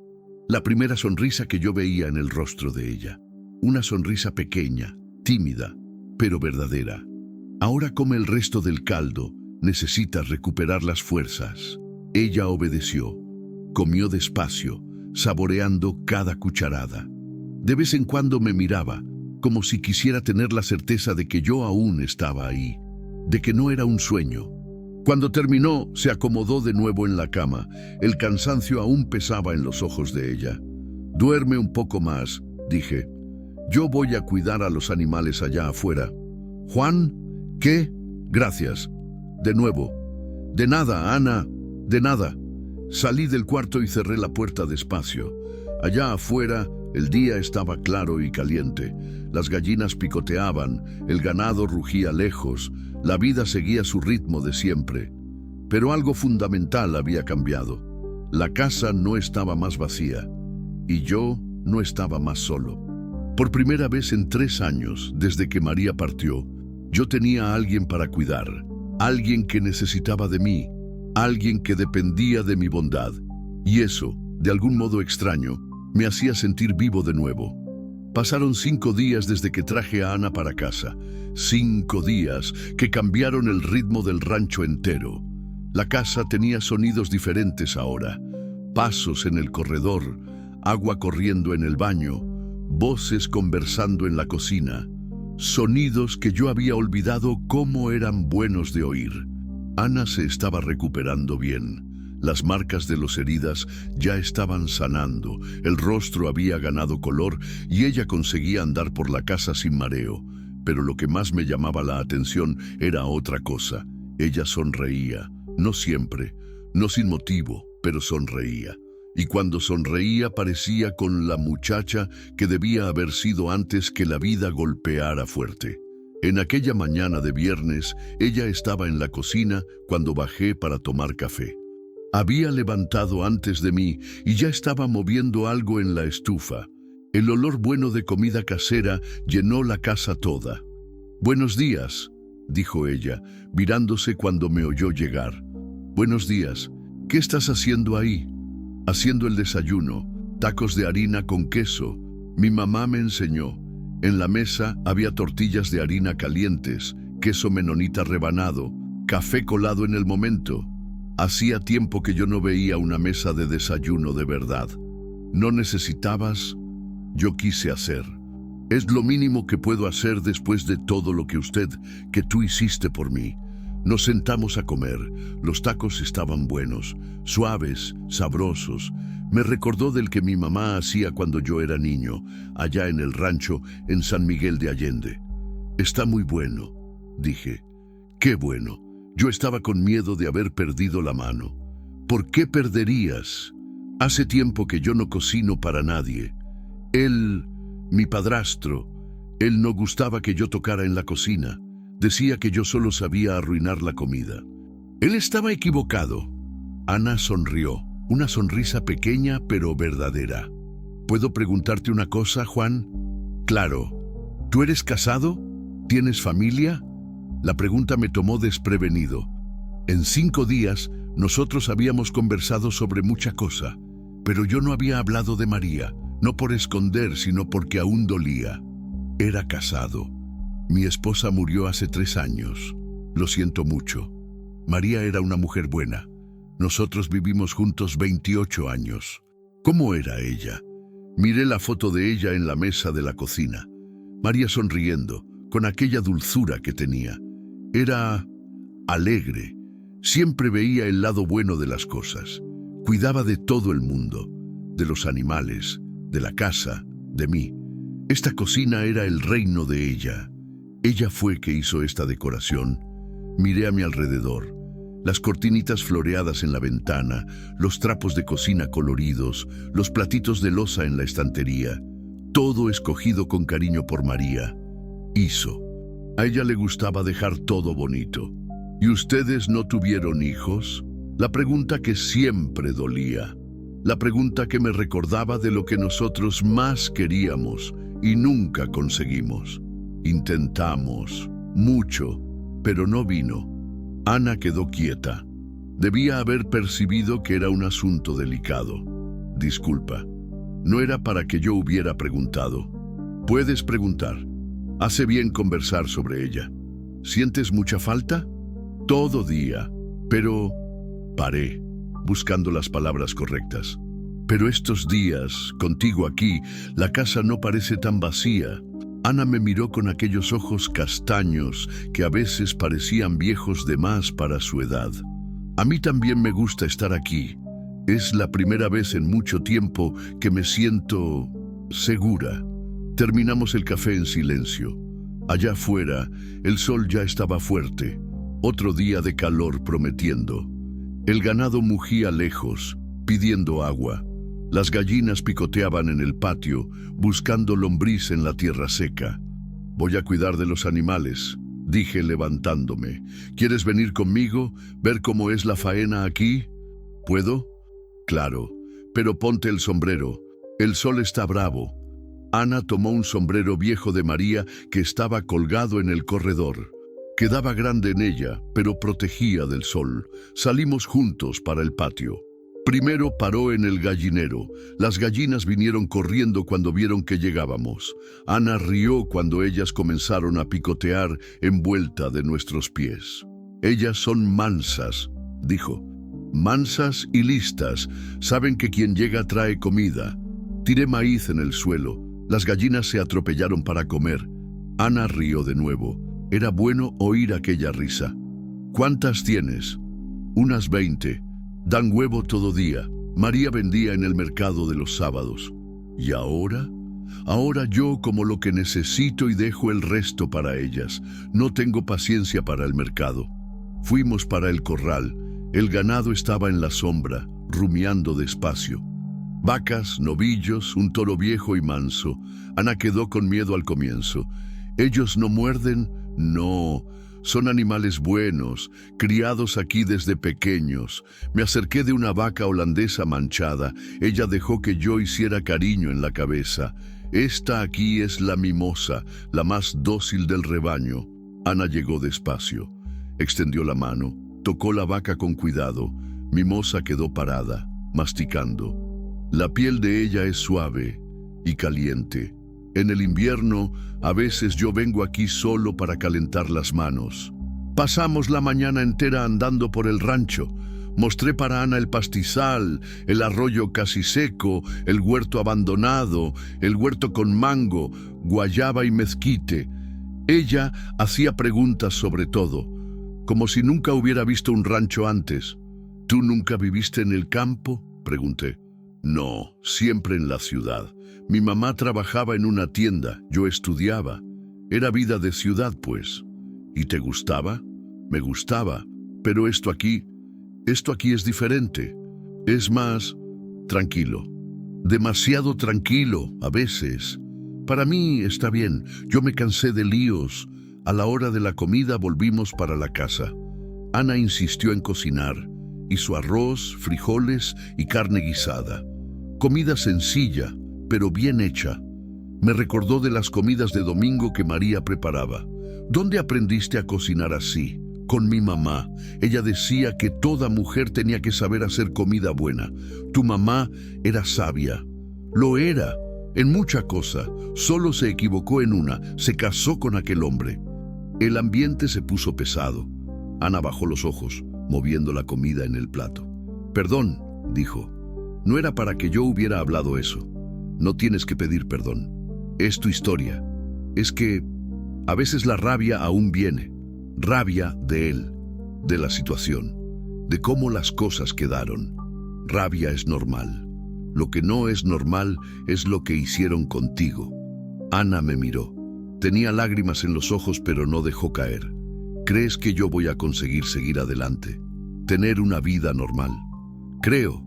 La primera sonrisa que yo veía en el rostro de ella. Una sonrisa pequeña, tímida, pero verdadera. Ahora come el resto del caldo. Necesitas recuperar las fuerzas. Ella obedeció. Comió despacio, saboreando cada cucharada. De vez en cuando me miraba, como si quisiera tener la certeza de que yo aún estaba ahí, de que no era un sueño. Cuando terminó, se acomodó de nuevo en la cama. El cansancio aún pesaba en los ojos de ella. Duerme un poco más, dije. Yo voy a cuidar a los animales allá afuera. Juan, ¿qué? Gracias. De nuevo. De nada, Ana, de nada. Salí del cuarto y cerré la puerta despacio. Allá afuera, el día estaba claro y caliente. Las gallinas picoteaban, el ganado rugía lejos, la vida seguía su ritmo de siempre. Pero algo fundamental había cambiado. La casa no estaba más vacía, y yo no estaba más solo. Por primera vez en 3 años, desde que María partió, yo tenía a alguien para cuidar, alguien que necesitaba de mí, alguien que dependía de mi bondad. Y eso, de algún modo extraño, me hacía sentir vivo de nuevo. Pasaron 5 días desde que traje a Ana para casa. 5 días que cambiaron el ritmo del rancho entero. La casa tenía sonidos diferentes ahora. Pasos en el corredor, agua corriendo en el baño, voces conversando en la cocina. Sonidos que yo había olvidado cómo eran buenos de oír. Ana se estaba recuperando bien. Las marcas de las heridas ya estaban sanando, el rostro había ganado color y ella conseguía andar por la casa sin mareo. Pero lo que más me llamaba la atención era otra cosa. Ella sonreía, no siempre, no sin motivo, pero sonreía. Y cuando sonreía parecía con la muchacha que debía haber sido antes que la vida golpeara fuerte. En aquella mañana de viernes, ella estaba en la cocina cuando bajé para tomar café. Había levantado antes de mí y ya estaba moviendo algo en la estufa. El olor bueno de comida casera llenó la casa toda. «Buenos días», dijo ella, mirándose cuando me oyó llegar. «Buenos días. ¿Qué estás haciendo ahí?» «Haciendo el desayuno. Tacos de harina con queso. Mi mamá me enseñó. En la mesa había tortillas de harina calientes, queso menonita rebanado, café colado en el momento. Hacía tiempo que yo no veía una mesa de desayuno de verdad. No necesitabas, yo quise hacer. Es lo mínimo que puedo hacer después de todo lo que tú hiciste por mí. Nos sentamos a comer. Los tacos estaban buenos, suaves, sabrosos. Me recordó del que mi mamá hacía cuando yo era niño, allá en el rancho en San Miguel de Allende. Está muy bueno, dije. Qué bueno. Yo estaba con miedo de haber perdido la mano. ¿Por qué perderías? Hace tiempo que yo no cocino para nadie. Él, mi padrastro, él no gustaba que yo tocara en la cocina. Decía que yo solo sabía arruinar la comida. Él estaba equivocado. Ana sonrió, una sonrisa pequeña pero verdadera. ¿Puedo preguntarte una cosa, Juan? Claro. ¿Tú eres casado? ¿Tienes familia? La pregunta me tomó desprevenido. En 5 días, nosotros habíamos conversado sobre mucha cosa, pero yo no había hablado de María, no por esconder, sino porque aún dolía. Era casado. Mi esposa murió hace 3 años. Lo siento mucho. María era una mujer buena. Nosotros vivimos juntos 28 años. ¿Cómo era ella? Miré la foto de ella en la mesa de la cocina. María sonriendo, con aquella dulzura que tenía. Era alegre. Siempre veía el lado bueno de las cosas. Cuidaba de todo el mundo, de los animales, de la casa, de mí. Esta cocina era el reino de ella. Ella fue que hizo esta decoración. Miré a mi alrededor. Las cortinitas floreadas en la ventana, los trapos de cocina coloridos, los platitos de loza en la estantería. Todo escogido con cariño por María. Hizo. A ella le gustaba dejar todo bonito. ¿Y ustedes no tuvieron hijos? La pregunta que siempre dolía. La pregunta que me recordaba de lo que nosotros más queríamos y nunca conseguimos. Intentamos, mucho, pero no vino. Ana quedó quieta. Debía haber percibido que era un asunto delicado. Disculpa, no era para que yo hubiera preguntado. Puedes preguntar. Hace bien conversar sobre ella. ¿Sientes mucha falta? Todo día. Pero paré, buscando las palabras correctas. Pero estos días, contigo aquí, la casa no parece tan vacía. Ana me miró con aquellos ojos castaños que a veces parecían viejos de más para su edad. A mí también me gusta estar aquí. Es la primera vez en mucho tiempo que me siento segura. Terminamos el café en silencio. Allá afuera, el sol ya estaba fuerte. Otro día de calor prometiendo. El ganado mugía lejos, pidiendo agua. Las gallinas picoteaban en el patio, buscando lombriz en la tierra seca. Voy a cuidar de los animales, dije levantándome. ¿Quieres venir conmigo, ver cómo es la faena aquí? ¿Puedo? Claro, pero ponte el sombrero. El sol está bravo. Ana tomó un sombrero viejo de María que estaba colgado en el corredor. Quedaba grande en ella, pero protegía del sol. Salimos juntos para el patio. Primero paró en el gallinero. Las gallinas vinieron corriendo cuando vieron que llegábamos. Ana rió cuando ellas comenzaron a picotear en vuelta de nuestros pies. Ellas son mansas, dijo. Mansas y listas. Saben que quien llega trae comida. Tiré maíz en el suelo. Las gallinas se atropellaron para comer. Ana rió de nuevo. Era bueno oír aquella risa. ¿Cuántas tienes? Unas 20. Dan huevo todo día. María vendía en el mercado de los sábados. ¿Y ahora? Ahora yo como lo que necesito y dejo el resto para ellas. No tengo paciencia para el mercado. Fuimos para el corral. El ganado estaba en la sombra, rumiando despacio. Vacas, novillos, un toro viejo y manso. Ana quedó con miedo al comienzo. ¿Ellos no muerden? No. Son animales buenos, criados aquí desde pequeños. Me acerqué de una vaca holandesa manchada. Ella dejó que yo hiciera cariño en la cabeza. Esta aquí es la mimosa, la más dócil del rebaño. Ana llegó despacio. Extendió la mano, tocó la vaca con cuidado. Mimosa quedó parada, masticando. La piel de ella es suave y caliente. En el invierno, a veces yo vengo aquí solo para calentar las manos. Pasamos la mañana entera andando por el rancho. Mostré para Ana el pastizal, el arroyo casi seco, el huerto abandonado, el huerto con mango, guayaba y mezquite. Ella hacía preguntas sobre todo, como si nunca hubiera visto un rancho antes. ¿Tú nunca viviste en el campo?, pregunté. No, siempre en la ciudad. Mi mamá trabajaba en una tienda, yo estudiaba. Era vida de ciudad, pues. ¿Y te gustaba? Me gustaba, pero esto aquí es diferente. Es más tranquilo. Demasiado tranquilo, a veces. Para mí está bien, yo me cansé de líos. A la hora de la comida volvimos para la casa. Ana insistió en cocinar. Hizo arroz, frijoles y carne guisada. Comida sencilla, pero bien hecha. Me recordó de las comidas de domingo que María preparaba. ¿Dónde aprendiste a cocinar así? Con mi mamá. Ella decía que toda mujer tenía que saber hacer comida buena. Tu mamá era sabia. Lo era, en mucha cosa. Solo se equivocó en una, se casó con aquel hombre. El ambiente se puso pesado. Ana bajó los ojos, moviendo la comida en el plato. Perdón, dijo. No era para que yo hubiera hablado eso. No tienes que pedir perdón. Es tu historia. Es que a veces la rabia aún viene. Rabia de él, de la situación, de cómo las cosas quedaron. Rabia es normal. Lo que no es normal es lo que hicieron contigo. Ana me miró. Tenía lágrimas en los ojos, pero no dejó caer. ¿Crees que yo voy a conseguir seguir adelante? Tener una vida normal. Creo.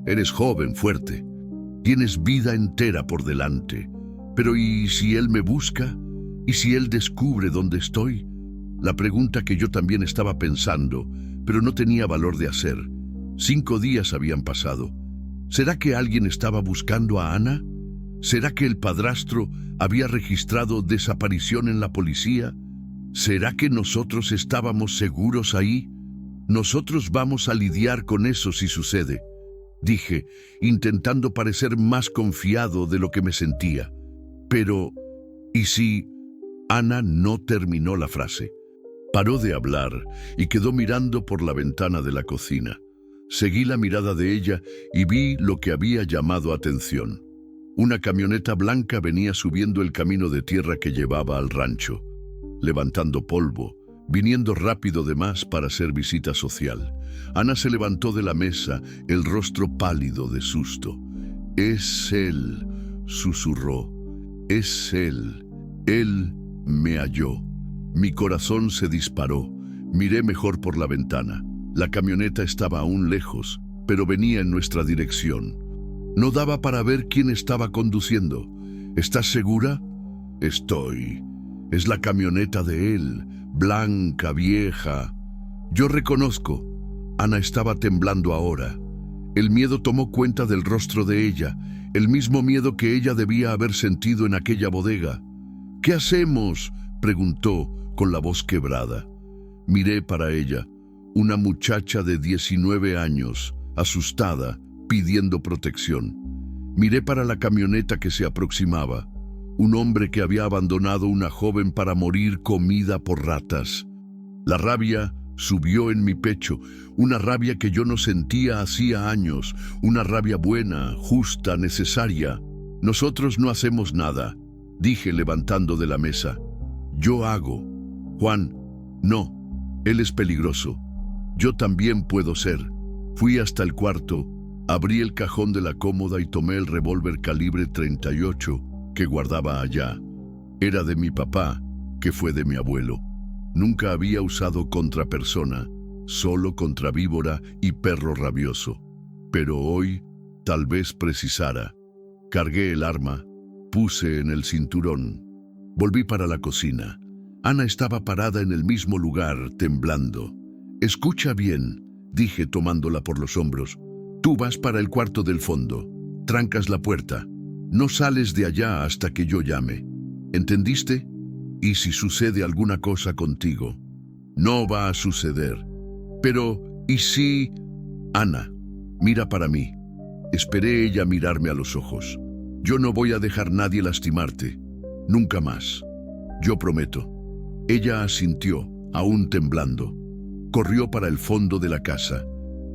Eres joven, fuerte. Tienes vida entera por delante. Pero ¿y si él me busca? ¿Y si él descubre dónde estoy? La pregunta que yo también estaba pensando, pero no tenía valor de hacer. 5 días habían pasado. ¿Será que alguien estaba buscando a Ana? ¿Será que el padrastro había registrado desaparición en la policía? ¿Será que nosotros estábamos seguros ahí? Nosotros vamos a lidiar con eso si sucede, dije, intentando parecer más confiado de lo que me sentía. Pero, ¿y si? Ana no terminó la frase. Paró de hablar y quedó mirando por la ventana de la cocina. Seguí la mirada de ella y vi lo que había llamado atención. Una camioneta blanca venía subiendo el camino de tierra que llevaba al rancho, levantando polvo, viniendo rápido de más para hacer visita social. Ana se levantó de la mesa, el rostro pálido de susto. «Es él», susurró. «Es él. Él me halló». Mi corazón se disparó. Miré mejor por la ventana. La camioneta estaba aún lejos, pero venía en nuestra dirección. No daba para ver quién estaba conduciendo. ¿Estás segura? Estoy. Es la camioneta de él, blanca, vieja. Yo reconozco. Ana estaba temblando ahora. El miedo tomó cuenta del rostro de ella, el mismo miedo que ella debía haber sentido en aquella bodega. ¿Qué hacemos?, preguntó con la voz quebrada. Miré para ella, una muchacha de 19 años, asustada, pidiendo protección. Miré para la camioneta que se aproximaba, un hombre que había abandonado una joven para morir comida por ratas. La rabia subió en mi pecho, una rabia que yo no sentía hacía años, una rabia buena, justa, necesaria. Nosotros no hacemos nada, dije levantando de la mesa. Yo hago. Juan, no, él es peligroso. Yo también puedo ser. Fui hasta el cuarto, abrí el cajón de la cómoda y tomé el revólver calibre 38 que guardaba allá. Era de mi papá, que fue de mi abuelo. Nunca había usado contra persona, solo contra víbora y perro rabioso. Pero hoy, tal vez precisara. Cargué el arma, puse en el cinturón. Volví para la cocina. Ana estaba parada en el mismo lugar, temblando. «Escucha bien», dije tomándola por los hombros. «Tú vas para el cuarto del fondo. Trancas la puerta. No sales de allá hasta que yo llame. ¿Entendiste? Y si sucede alguna cosa contigo, no va a suceder. Pero, ¿y si...?» «Ana, mira para mí». Esperé ella mirarme a los ojos. «Yo no voy a dejar nadie lastimarte. Nunca más. Yo prometo». Ella asintió, aún temblando. Corrió para el fondo de la casa.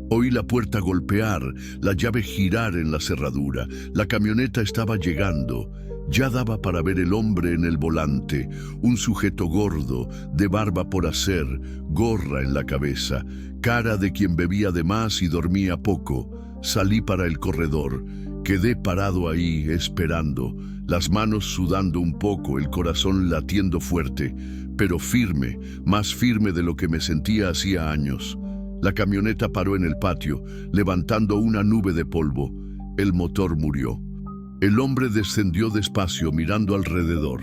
Oí la puerta golpear, la llave girar en la cerradura. La camioneta estaba llegando. Ya daba para ver el hombre en el volante, un sujeto gordo, de barba por hacer, gorra en la cabeza, cara de quien bebía de más y dormía poco. Salí para el corredor. Quedé parado ahí, esperando, las manos sudando un poco, el corazón latiendo fuerte, pero firme, más firme de lo que me sentía hacía años. La camioneta paró en el patio, levantando una nube de polvo. El motor murió. El hombre descendió despacio, mirando alrededor.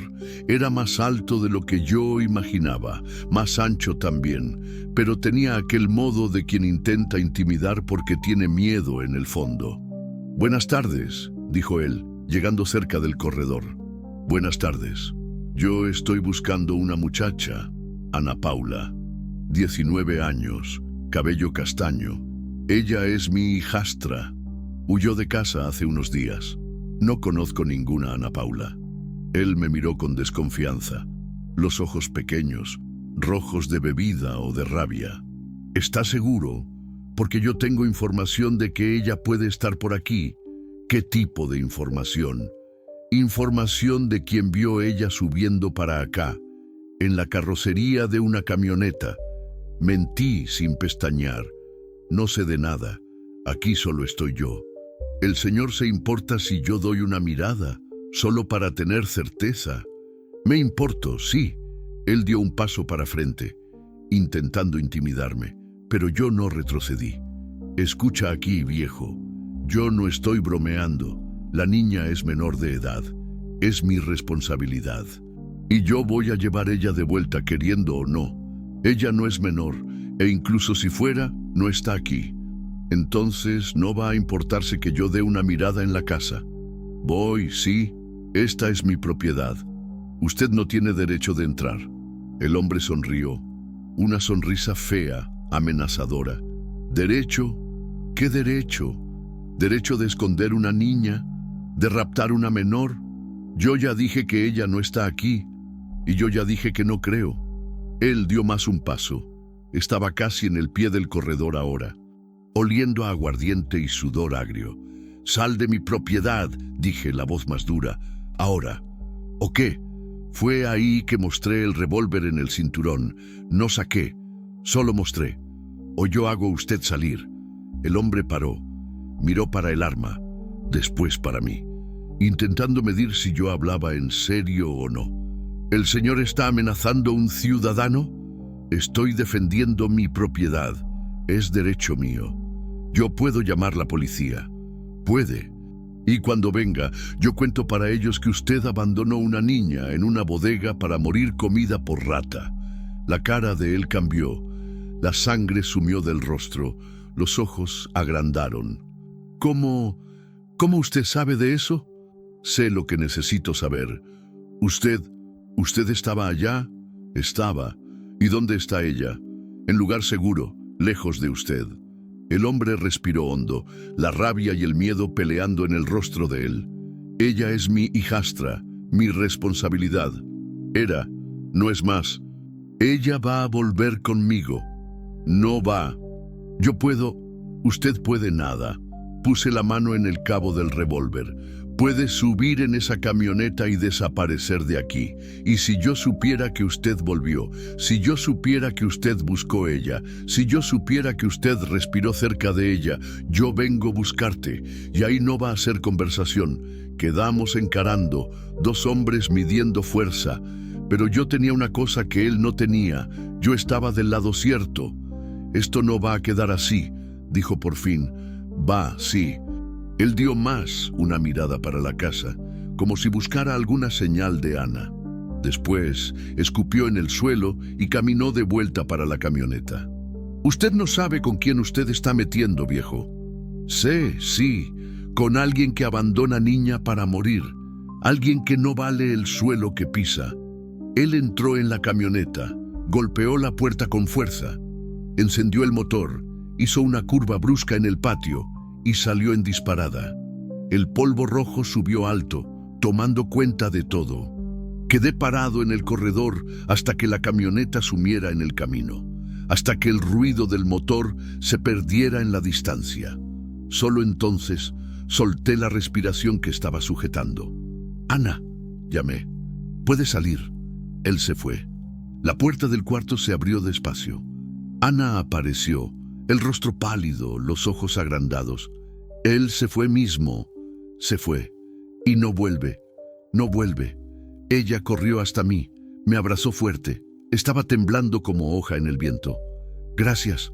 Era más alto de lo que yo imaginaba, más ancho también, pero tenía aquel modo de quien intenta intimidar porque tiene miedo en el fondo. «Buenas tardes», dijo él, llegando cerca del corredor. «Buenas tardes. Yo estoy buscando una muchacha, Ana Paula, 19 años, cabello castaño. Ella es mi hijastra. Huyó de casa hace unos días. No conozco ninguna Ana Paula». Él me miró con desconfianza, los ojos pequeños, rojos de bebida o de rabia. «¿Está seguro? Porque yo tengo información de que ella puede estar por aquí». «¿Qué tipo de información?» «Información de quien vio ella subiendo para acá, en la carrocería de una camioneta». Mentí sin pestañear. «No sé de nada. Aquí solo estoy yo». «El señor se importa si yo doy una mirada, solo para tener certeza». «Me importo, sí». Él dio un paso para frente, intentando intimidarme, pero yo no retrocedí. «Escucha aquí, viejo. Yo no estoy bromeando. La niña es menor de edad. Es mi responsabilidad. Y yo voy a llevar ella de vuelta queriendo o no. Ella no es menor, e incluso si fuera, no está aquí. Entonces no va a importarse que yo dé una mirada en la casa. Voy, sí, esta es mi propiedad. Usted no tiene derecho de entrar». El hombre sonrió, una sonrisa fea, amenazadora. «¿Derecho? ¿Qué derecho? ¿Derecho de esconder una niña? ¿De raptar una menor? Yo ya dije que ella no está aquí, y yo ya dije que no creo». Él dio más un paso. Estaba casi en el pie del corredor ahora, oliendo a aguardiente y sudor agrio. «Sal de mi propiedad», dije, la voz más dura. «Ahora». «¿O qué?» Fue ahí que mostré el revólver en el cinturón. No saqué, solo mostré. «O yo hago usted salir». El hombre paró, miró para el arma, después para mí, intentando medir si yo hablaba en serio o no. «¿El señor está amenazando a un ciudadano?» «Estoy defendiendo mi propiedad. Es derecho mío. Yo puedo llamar la policía». «Puede. Y cuando venga, yo cuento para ellos que usted abandonó una niña en una bodega para morir comida por rata». La cara de él cambió. La sangre sumió del rostro. Los ojos agrandaron. ¿Cómo usted sabe de eso?» «Sé lo que necesito saber. ¿Usted estaba allá?» «Estaba. ¿Y dónde está ella?» «En lugar seguro, lejos de usted». El hombre respiró hondo, la rabia y el miedo peleando en el rostro de él. «Ella es mi hijastra, mi responsabilidad. Era, no es más. Ella va a volver conmigo». «No va. Yo puedo». «Usted puede nada». Puse la mano en el cabo del revólver. «Puede subir en esa camioneta y desaparecer de aquí. Y si yo supiera que usted volvió, si yo supiera que usted buscó ella, si yo supiera que usted respiró cerca de ella, yo vengo a buscarte. Y ahí no va a ser conversación. Quedamos encarando, dos hombres midiendo fuerza. Pero yo tenía una cosa que él no tenía. Yo estaba del lado cierto». «Esto no va a quedar así», dijo por fin. «Va, sí». Él dio más una mirada para la casa, como si buscara alguna señal de Ana. Después escupió en el suelo y caminó de vuelta para la camioneta. «Usted no sabe con quién usted está metiendo, viejo». «Sé, sí, con alguien que abandona niña para morir, alguien que no vale el suelo que pisa». Él entró en la camioneta, golpeó la puerta con fuerza, encendió el motor, hizo una curva brusca en el patio y salió en disparada. El polvo rojo subió alto, tomando cuenta de todo. Quedé parado en el corredor hasta que la camioneta sumiera en el camino. hasta que el ruido del motor se perdiera en la distancia. Solo entonces solté la respiración que estaba sujetando. «Ana», llamé. «¿Puede salir?» Él se fue. La puerta del cuarto se abrió despacio. Ana apareció, el rostro pálido, los ojos agrandados. Él se fue mismo. Se fue. Y no vuelve. No vuelve. Ella corrió hasta mí. Me abrazó fuerte. Estaba temblando como hoja en el viento. «Gracias»,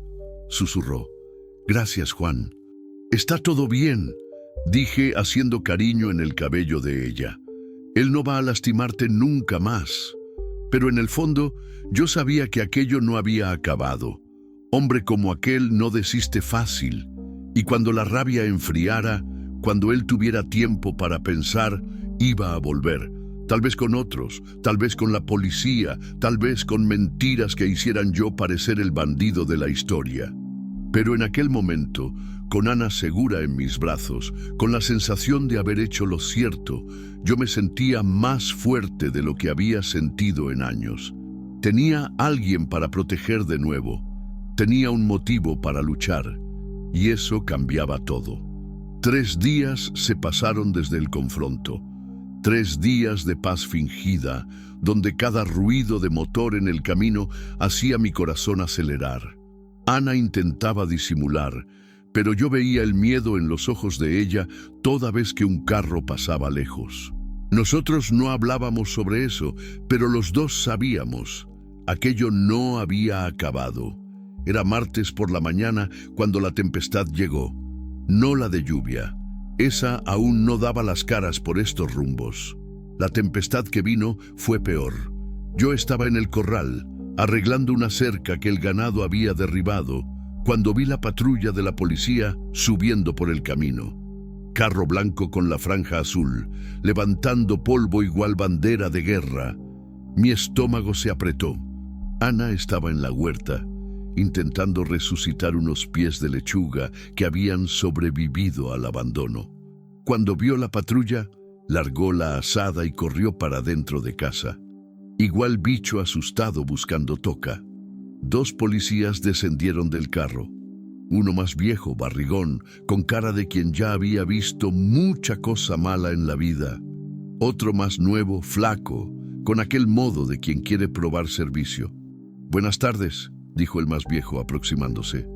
susurró. «Gracias, Juan». «Está todo bien», dije haciendo cariño en el cabello de ella. «Él no va a lastimarte nunca más». Pero en el fondo, yo sabía que aquello no había acabado. Hombre como aquel no desiste fácil. Y cuando la rabia enfriara, cuando él tuviera tiempo para pensar, iba a volver. Tal vez con otros, tal vez con la policía, tal vez con mentiras que hicieran yo parecer el bandido de la historia. Pero en aquel momento, con Ana segura en mis brazos, con la sensación de haber hecho lo cierto, yo me sentía más fuerte de lo que había sentido en años. Tenía alguien para proteger de nuevo. Tenía un motivo para luchar. Y eso cambiaba todo. 3 días se pasaron desde el confronto. 3 días de paz fingida, donde cada ruido de motor en el camino hacía mi corazón acelerar. Ana intentaba disimular, pero yo veía el miedo en los ojos de ella toda vez que un carro pasaba lejos. Nosotros no hablábamos sobre eso, pero los dos sabíamos. Aquello no había acabado. Era martes por la mañana cuando la tempestad llegó. No la de lluvia. Esa aún no daba las caras por estos rumbos. La tempestad que vino fue peor. Yo estaba en el corral, arreglando una cerca que el ganado había derribado, cuando vi la patrulla de la policía subiendo por el camino. Carro blanco con la franja azul, levantando polvo igual bandera de guerra. Mi estómago se apretó. Ana estaba en la huerta, intentando resucitar unos pies de lechuga que habían sobrevivido al abandono. Cuando vio la patrulla, largó la azada y corrió para dentro de casa. Igual bicho asustado buscando toca. 2 policías descendieron del carro. Uno más viejo, barrigón, con cara de quien ya había visto mucha cosa mala en la vida. Otro más nuevo, flaco, con aquel modo de quien quiere probar servicio. «Buenas tardes», dijo el más viejo aproximándose.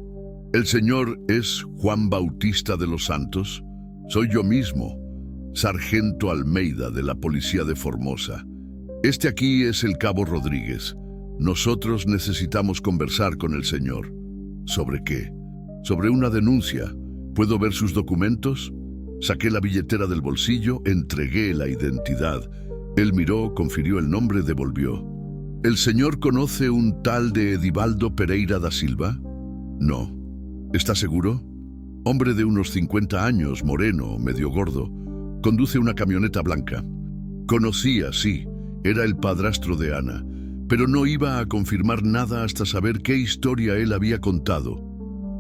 «¿El señor es Juan Bautista de los Santos?» «Soy yo mismo, sargento Almeida de la Policía de Formosa. Este aquí es el cabo Rodríguez. Nosotros necesitamos conversar con el señor». «¿Sobre qué?» «Sobre una denuncia. ¿Puedo ver sus documentos?» Saqué la billetera del bolsillo, entregué la identidad. Él miró, confirió el nombre, devolvió. «¿El señor conoce un tal de Edivaldo Pereira da Silva?» «No». «¿Está seguro?» Hombre de unos 50 años, moreno, medio gordo. Conduce una camioneta blanca. Conocía, sí. Era el padrastro de Ana. Pero no iba a confirmar nada hasta saber qué historia él había contado.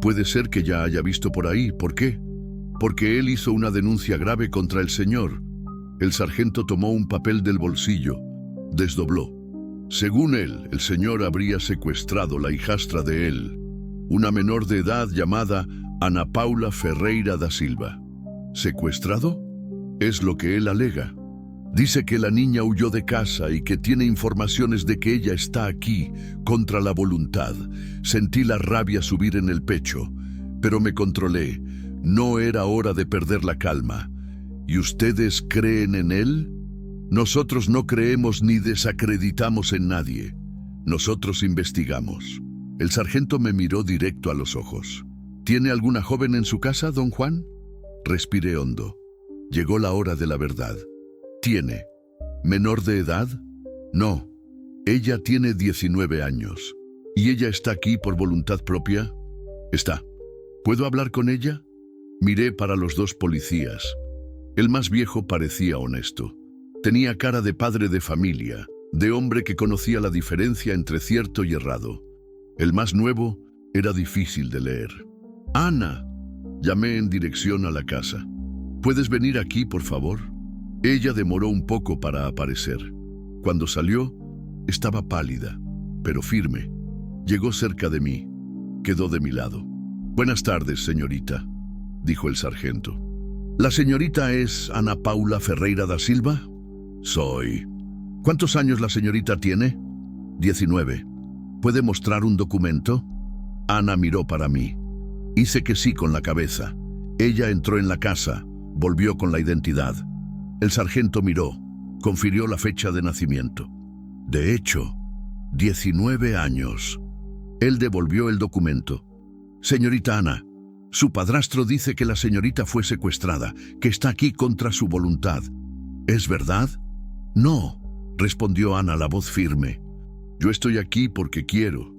Puede ser que ya haya visto por ahí. ¿Por qué? Porque él hizo una denuncia grave contra el señor. El sargento tomó un papel del bolsillo. Desdobló. Según él, el señor habría secuestrado la hijastra de él, una menor de edad llamada Ana Paula Ferreira da Silva. ¿Secuestrado? Es lo que él alega. Dice que la niña huyó de casa y que tiene informaciones de que ella está aquí, contra la voluntad. Sentí la rabia subir en el pecho, pero me controlé. No era hora de perder la calma. ¿Y ustedes creen en él? Nosotros no creemos ni desacreditamos en nadie. Nosotros investigamos. El sargento me miró directo a los ojos. ¿Tiene alguna joven en su casa, don Juan? Respiré hondo. Llegó la hora de la verdad. ¿Tiene? ¿Menor de edad? No. Ella tiene 19 años. ¿Y ella está aquí por voluntad propia? Está. ¿Puedo hablar con ella? Miré para los 2 policías. El más viejo parecía honesto. Tenía cara de padre de familia, de hombre que conocía la diferencia entre cierto y errado. El más nuevo era difícil de leer. «Ana», llamé en dirección a la casa. «¿Puedes venir aquí, por favor?» Ella demoró un poco para aparecer. Cuando salió, estaba pálida, pero firme. Llegó cerca de mí. Quedó de mi lado. «Buenas tardes, señorita», dijo el sargento. «¿La señorita es Ana Paula Ferreira da Silva?» «Soy». «¿Cuántos años la señorita tiene?» 19. «¿Puede mostrar un documento?» Ana miró para mí. Hice que sí con la cabeza. Ella entró en la casa, volvió con la identidad. El sargento miró, confirió la fecha de nacimiento. De hecho, 19 años. Él devolvió el documento. «Señorita Ana, su padrastro dice que la señorita fue secuestrada, que está aquí contra su voluntad. ¿Es verdad?» «No», respondió Ana, la voz firme. «Yo estoy aquí porque quiero.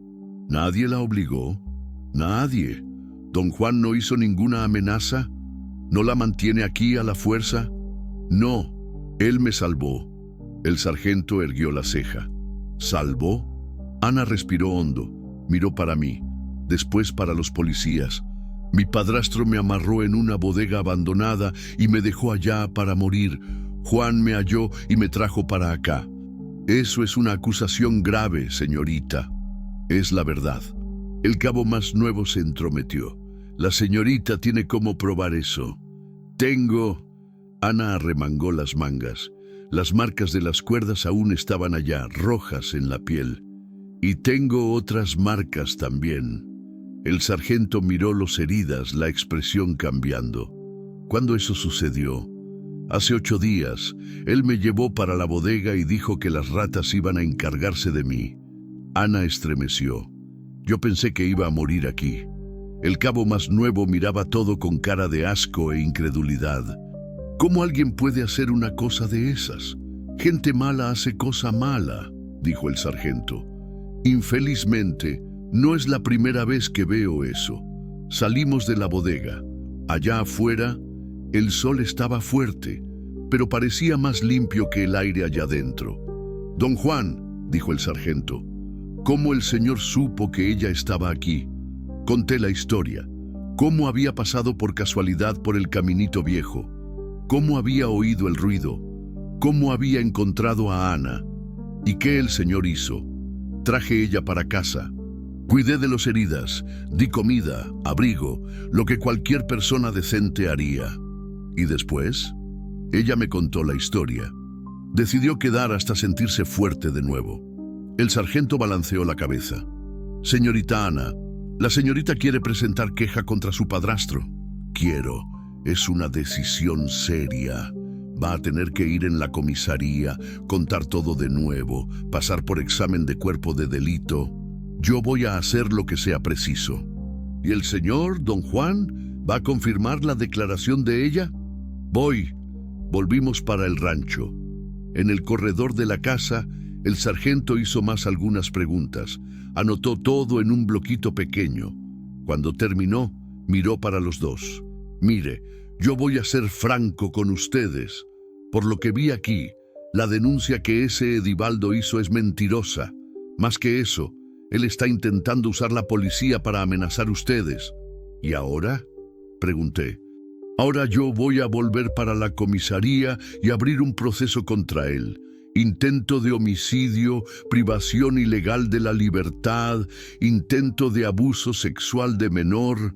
Nadie la obligó. Nadie. Don Juan no hizo ninguna amenaza. ¿No la mantiene aquí a la fuerza?» «No, él me salvó». El sargento erguió la ceja. «¿Salvó?» Ana respiró hondo, miró para mí, después para los policías. «Mi padrastro me amarró en una bodega abandonada y me dejó allá para morir. Juan me halló y me trajo para acá. Eso es una acusación grave, señorita». «Es la verdad». El cabo más nuevo se entrometió. «La señorita tiene cómo probar eso». «Tengo...» Ana arremangó las mangas. Las marcas de las cuerdas aún estaban allá, rojas en la piel. «Y tengo otras marcas también». El sargento miró las heridas, la expresión cambiando. «¿Cuándo eso sucedió?» «Hace 8 días. Él me llevó para la bodega y dijo que las ratas iban a encargarse de mí». Ana estremeció. «Yo pensé que iba a morir aquí». El cabo más nuevo miraba todo con cara de asco e incredulidad. «¿Cómo alguien puede hacer una cosa de esas? Gente mala hace cosa mala», dijo el sargento. «Infelizmente, no es la primera vez que veo eso. Salimos de la bodega. Allá afuera, el sol estaba fuerte, pero parecía más limpio que el aire allá adentro. «Don Juan», dijo el sargento, «¿cómo el señor supo que ella estaba aquí?» Conté la historia. Cómo había pasado por casualidad por el caminito viejo. Cómo había oído el ruido. Cómo había encontrado a Ana. ¿Y qué el señor hizo? Traje ella para casa. Cuidé de las heridas. Di comida, abrigo, lo que cualquier persona decente haría. ¿Y después? Ella me contó la historia. Decidió quedar hasta sentirse fuerte de nuevo. El sargento balanceó la cabeza. «Señorita Ana, la señorita quiere presentar queja contra su padrastro». «Quiero. Es una decisión seria. Va a tener que ir en la comisaría, contar todo de nuevo, pasar por examen de cuerpo de delito. Yo voy a hacer lo que sea preciso». «¿Y el señor, don Juan, va a confirmar la declaración de ella?» «Voy». Volvimos para el rancho. En el corredor de la casa, el sargento hizo más algunas preguntas. Anotó todo en un bloquito pequeño. Cuando terminó, miró para los dos. «Mire, yo voy a ser franco con ustedes. Por lo que vi aquí, la denuncia que ese Edivaldo hizo es mentirosa. Más que eso, él está intentando usar la policía para amenazar a ustedes». «¿Y ahora?», pregunté. «Ahora yo voy a volver para la comisaría y abrir un proceso contra él. Intento de homicidio, privación ilegal de la libertad, intento de abuso sexual de menor.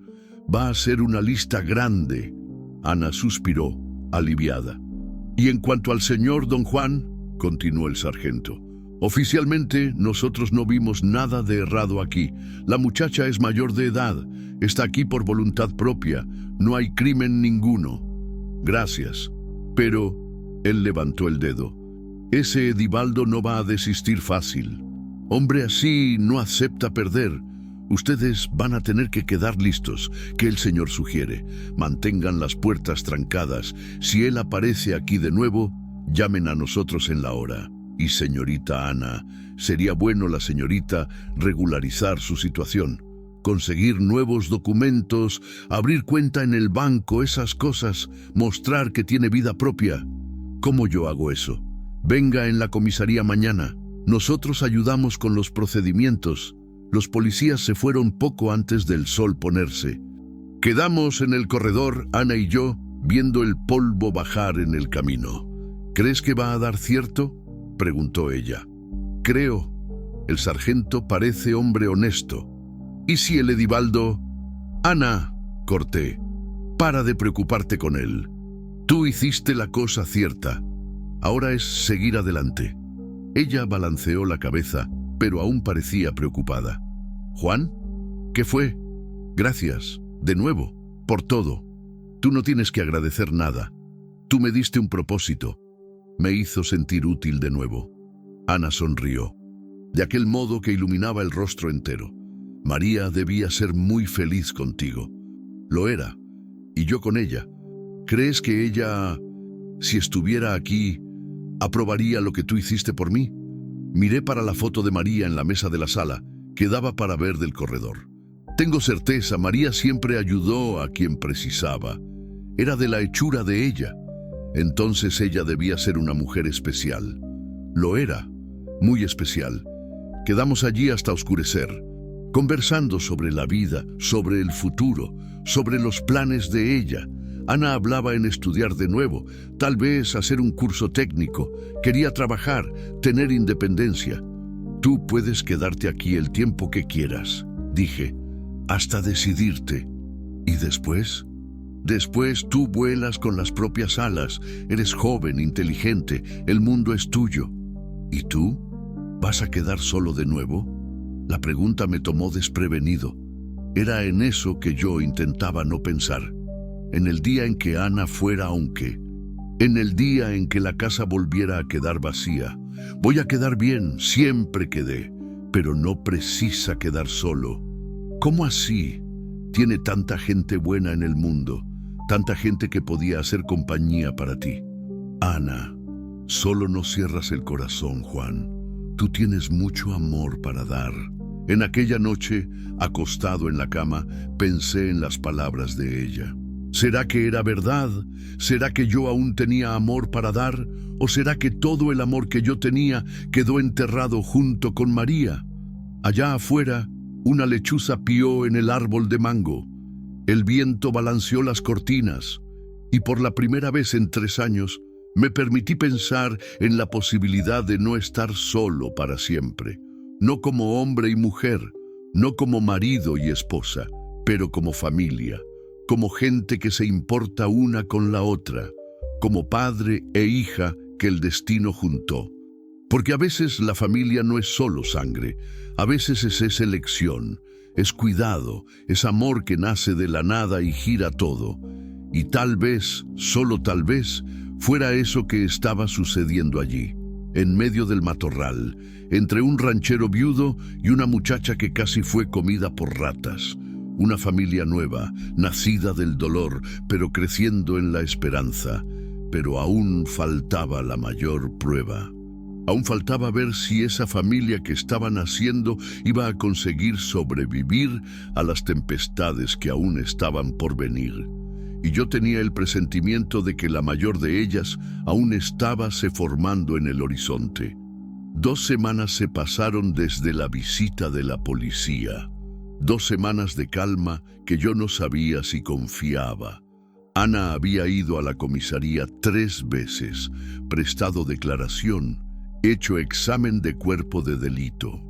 Va a ser una lista grande». Ana suspiró, aliviada. «Y en cuanto al señor don Juan», continuó el sargento, «oficialmente nosotros no vimos nada de errado aquí. La muchacha es mayor de edad, está aquí por voluntad propia, no hay crimen ninguno». «Gracias. Pero», él levantó el dedo, «ese Edivaldo no va a desistir fácil. Hombre así no acepta perder. Ustedes van a tener que quedar listos, que el señor sugiere. Mantengan las puertas trancadas. Si él aparece aquí de nuevo, llamen a nosotros en la hora. Y señorita Ana, sería bueno la señorita regularizar su situación. Conseguir nuevos documentos, abrir cuenta en el banco, esas cosas, mostrar que tiene vida propia». «¿Cómo yo hago eso?». «Venga en la comisaría mañana. Nosotros ayudamos con los procedimientos». Los policías se fueron poco antes del sol ponerse. Quedamos en el corredor, Ana y yo, viendo el polvo bajar en el camino. «¿Crees que va a dar cierto?», preguntó ella. «Creo». El sargento parece hombre honesto. ¿Y si el Edivaldo? Ana, corté. Para de preocuparte con él. Tú hiciste la cosa cierta. Ahora es seguir adelante. Ella balanceó la cabeza, pero aún parecía preocupada. ¿Juan? ¿Qué fue? Gracias, de nuevo, por todo. Tú no tienes que agradecer nada. Tú me diste un propósito. Me hizo sentir útil de nuevo. Ana sonrió, de aquel modo que iluminaba el rostro entero. María debía ser muy feliz contigo. Lo era, y yo con ella. ¿Crees que ella, si estuviera aquí, aprobaría lo que tú hiciste por mí? Miré para la foto de María en la mesa de la sala, que daba para ver del corredor. Tengo certeza, María siempre ayudó a quien precisaba. Era de la hechura de ella. Entonces ella debía ser una mujer especial. Lo era, muy especial. Quedamos allí hasta oscurecer, conversando sobre la vida, sobre el futuro, sobre los planes de ella. Ana hablaba en estudiar de nuevo, tal vez hacer un curso técnico. Quería trabajar, tener independencia. Tú puedes quedarte aquí el tiempo que quieras, dije, hasta decidirte. ¿Y después? Después tú vuelas con las propias alas. Eres joven, inteligente, el mundo es tuyo. ¿Y tú? ¿Vas a quedar solo de nuevo? La pregunta me tomó desprevenido. Era en eso que yo intentaba no pensar. En el día en que Ana fuera, aunque. En el día en que la casa volviera a quedar vacía. Voy a quedar bien, siempre quedé, pero no precisa quedar solo. ¿Cómo así? Tiene tanta gente buena en el mundo, tanta gente que podía hacer compañía para ti. Ana, solo no cierras el corazón, Juan. Tú tienes mucho amor para dar. En aquella noche, acostado en la cama, pensé en las palabras de ella. ¿Será que era verdad? ¿Será que yo aún tenía amor para dar? ¿O será que todo el amor que yo tenía quedó enterrado junto con María? Allá afuera, una lechuza pió en el árbol de mango. El viento balanceó las cortinas. Y por la primera vez en 3 años, me permití pensar en la posibilidad de no estar solo para siempre. No como hombre y mujer, no como marido y esposa, pero como familia. Como gente que se importa una con la otra, como padre e hija que el destino juntó. Porque a veces la familia no es solo sangre, a veces es elección, es cuidado, es amor que nace de la nada y gira todo. Y tal vez, solo tal vez, fuera eso que estaba sucediendo allí, en medio del matorral, entre un ranchero viudo y una muchacha que casi fue comida por ratas. Una familia nueva, nacida del dolor, pero creciendo en la esperanza. Pero aún faltaba la mayor prueba. Aún faltaba ver si esa familia que estaba naciendo iba a conseguir sobrevivir a las tempestades que aún estaban por venir. Y yo tenía el presentimiento de que la mayor de ellas aún estaba se formando en el horizonte. 2 semanas se pasaron desde la visita de la policía. 2 semanas de calma que yo no sabía si confiaba. Ana había ido a la comisaría 3 veces, prestado declaración, hecho examen de cuerpo de delito.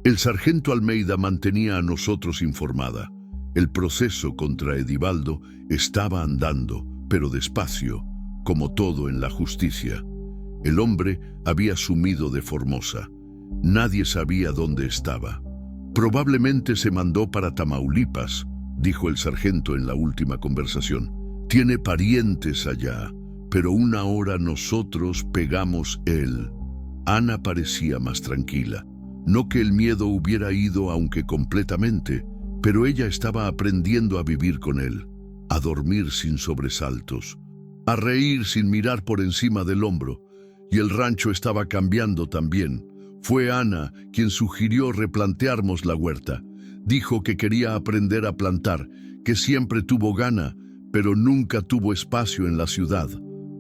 El sargento Almeida mantenía a nosotros informada. El proceso contra Edivaldo estaba andando, pero despacio, como todo en la justicia. El hombre había sumido de Formosa. Nadie sabía dónde estaba. Probablemente se mandó para Tamaulipas, dijo el sargento en la última conversación. Tiene parientes allá, pero una hora nosotros pegamos él. Ana parecía más tranquila. No que el miedo hubiera ido aunque completamente, pero ella estaba aprendiendo a vivir con él, a dormir sin sobresaltos, a reír sin mirar por encima del hombro. Y el rancho estaba cambiando también. Fue Ana quien sugirió replantearmos la huerta. Dijo que quería aprender a plantar, que siempre tuvo gana, pero nunca tuvo espacio en la ciudad.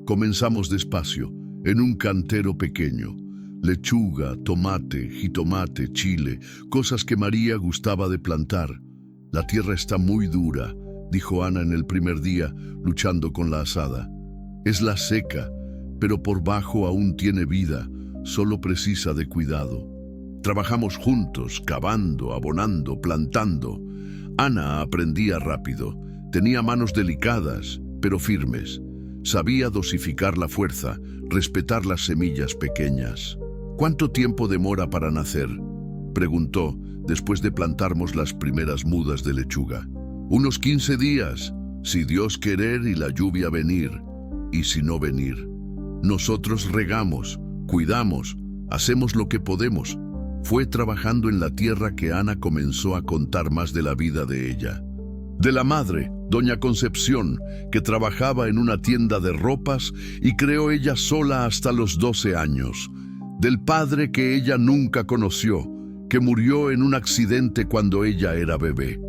Comenzamos despacio, en un cantero pequeño. Lechuga, tomate, jitomate, chile, cosas que María gustaba de plantar. La tierra está muy dura, dijo Ana en el primer día, luchando con la azada. Es la seca, pero por bajo aún tiene vida. Solo precisa de cuidado. Trabajamos juntos, cavando, abonando, plantando. Ana aprendía rápido. Tenía manos delicadas, pero firmes. Sabía dosificar la fuerza, respetar las semillas pequeñas. ¿Cuánto tiempo demora para nacer?, preguntó después de plantarmos las primeras mudas de lechuga. Unos 15 días, si Dios querer y la lluvia venir, y si no venir. Nosotros regamos, cuidamos, hacemos lo que podemos. Fue trabajando en la tierra que Ana comenzó a contar más de la vida de ella. De la madre, doña Concepción, que trabajaba en una tienda de ropas y creó ella sola hasta los 12 años. Del padre que ella nunca conoció, que murió en un accidente cuando ella era bebé.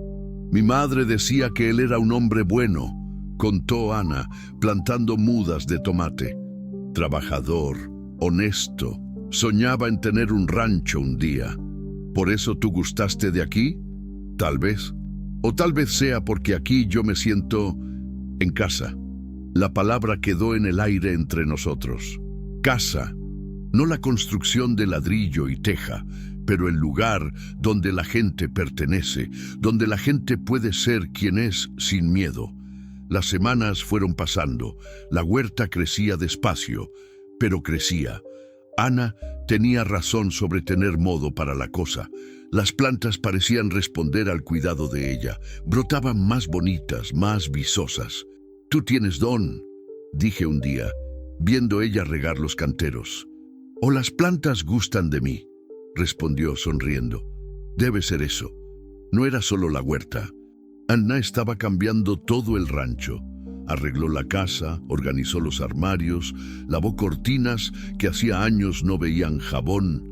Mi madre decía que él era un hombre bueno, contó Ana, plantando mudas de tomate. Trabajador, honesto, soñaba en tener un rancho un día. ¿Por eso tú gustaste de aquí? Tal vez. O tal vez sea porque aquí yo me siento en casa. La palabra quedó en el aire entre nosotros. Casa, no la construcción de ladrillo y teja, pero el lugar donde la gente pertenece, donde la gente puede ser quien es sin miedo. Las semanas fueron pasando, la huerta crecía despacio, pero crecía. Ana tenía razón sobre tener modo para la cosa. Las plantas parecían responder al cuidado de ella. Brotaban más bonitas, más visosas. «Tú tienes don», dije un día, viendo ella regar los canteros. «O las plantas gustan de mí», respondió sonriendo. «Debe ser eso. No era solo la huerta. Ana estaba cambiando todo el rancho. Arregló la casa, organizó los armarios, lavó cortinas que hacía años no veían jabón,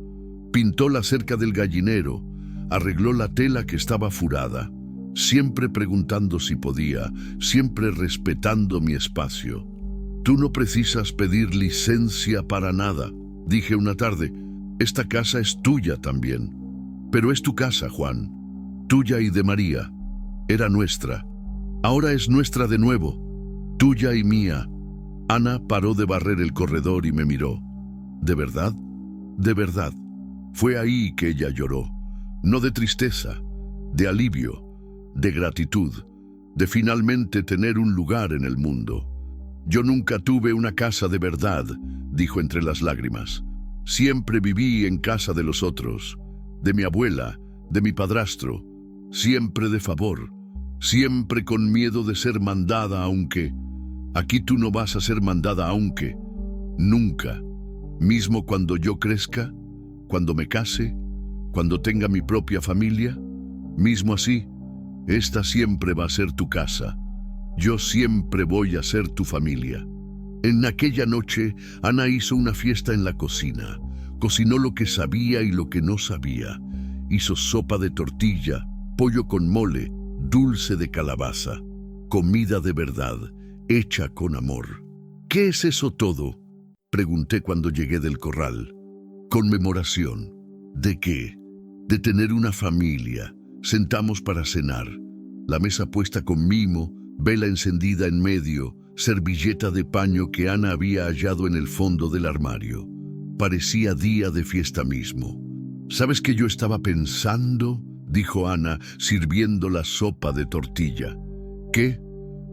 pintó la cerca del gallinero, arregló la tela que estaba furada, siempre preguntando si podía, siempre respetando mi espacio. «Tú no precisas pedir licencia para nada», dije una tarde. «Esta casa es tuya también». «Pero es tu casa, Juan, tuya y de María. Era nuestra. Ahora es nuestra de nuevo, tuya y mía». Ana paró de barrer el corredor y me miró. «¿De verdad? De verdad». Fue ahí que ella lloró. No de tristeza, de alivio, de gratitud, de finalmente tener un lugar en el mundo. «Yo nunca tuve una casa de verdad», dijo entre las lágrimas. «Siempre viví en casa de los otros, de mi abuela, de mi padrastro, siempre de favor, siempre con miedo de ser mandada aunque. Aquí tú no vas a ser mandada aunque. Nunca. Mismo cuando yo crezca, cuando me case, cuando tenga mi propia familia, mismo así, esta siempre va a ser tu casa. Yo siempre voy a ser tu familia». En aquella noche, Ana hizo una fiesta en la cocina. Cocinó lo que sabía y lo que no sabía. Hizo sopa de tortilla, pollo con mole, dulce de calabaza. Comida de verdad, hecha con amor. «¿Qué es eso todo?», pregunté cuando llegué del corral. «Conmemoración». «¿De qué?». «De tener una familia». Sentamos para cenar. La mesa puesta con mimo, vela encendida en medio, servilleta de paño que Ana había hallado en el fondo del armario. Parecía día de fiesta mismo. «¿Sabes qué yo estaba pensando?», dijo Ana, sirviendo la sopa de tortilla. «¿Qué?».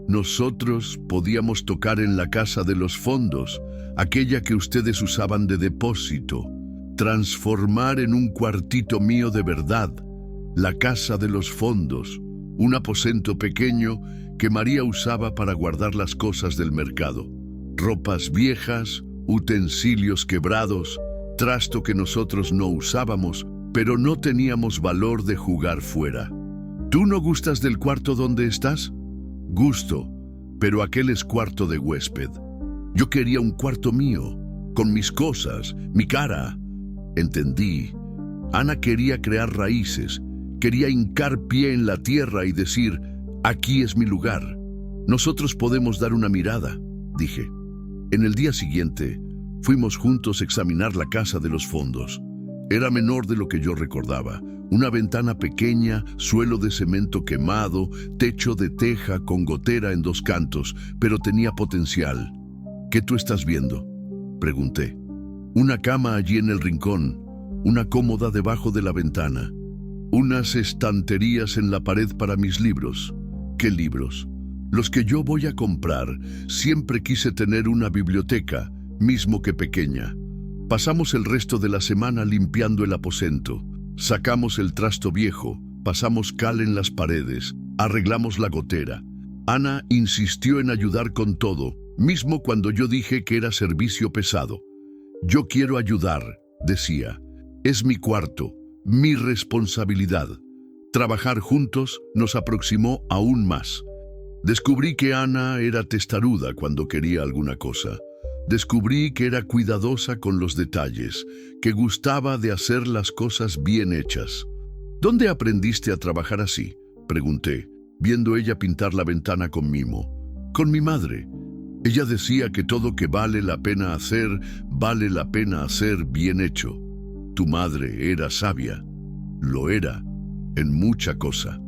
«Nosotros podíamos tocar en la casa de los fondos, aquella que ustedes usaban de depósito, transformar en un cuartito mío de verdad, la casa de los fondos, un aposento pequeño que María usaba para guardar las cosas del mercado, ropas viejas, utensilios quebrados, trasto que nosotros no usábamos, pero no teníamos valor de jugar fuera. ¿Tú no gustas del cuarto donde estás?». «Gusto, pero aquel es cuarto de huésped. Yo quería un cuarto mío, con mis cosas, mi cara». Entendí. Ana quería crear raíces, quería hincar pie en la tierra y decir: «Aquí es mi lugar. Nosotros podemos dar una mirada», dije. En el día siguiente, fuimos juntos a examinar la casa de los fondos. Era menor de lo que yo recordaba. Una ventana pequeña, suelo de cemento quemado, techo de teja con gotera en 2 cantos, pero tenía potencial. «¿Qué tú estás viendo?», pregunté. «Una cama allí en el rincón. una cómoda debajo de la ventana, unas estanterías en la pared para mis libros. ¿Qué libros? Los que yo voy a comprar. Siempre quise tener una biblioteca, mismo que pequeña. Pasamos el resto de la semana limpiando el aposento. Sacamos el trasto viejo, pasamos cal en las paredes, arreglamos la gotera. Ana insistió en ayudar con todo, mismo cuando yo dije que era servicio pesado. Yo quiero ayudar, decía. Es mi cuarto, mi responsabilidad. Trabajar juntos nos aproximó aún más. Descubrí que Ana era testaruda cuando quería alguna cosa. Descubrí que era cuidadosa con los detalles, que gustaba de hacer las cosas bien hechas. ¿Dónde aprendiste a trabajar así?, pregunté, viendo ella pintar la ventana con mimo. Con mi madre. Ella decía que todo que vale la pena hacer bien hecho. Tu madre era sabia. Lo era, en mucha cosa.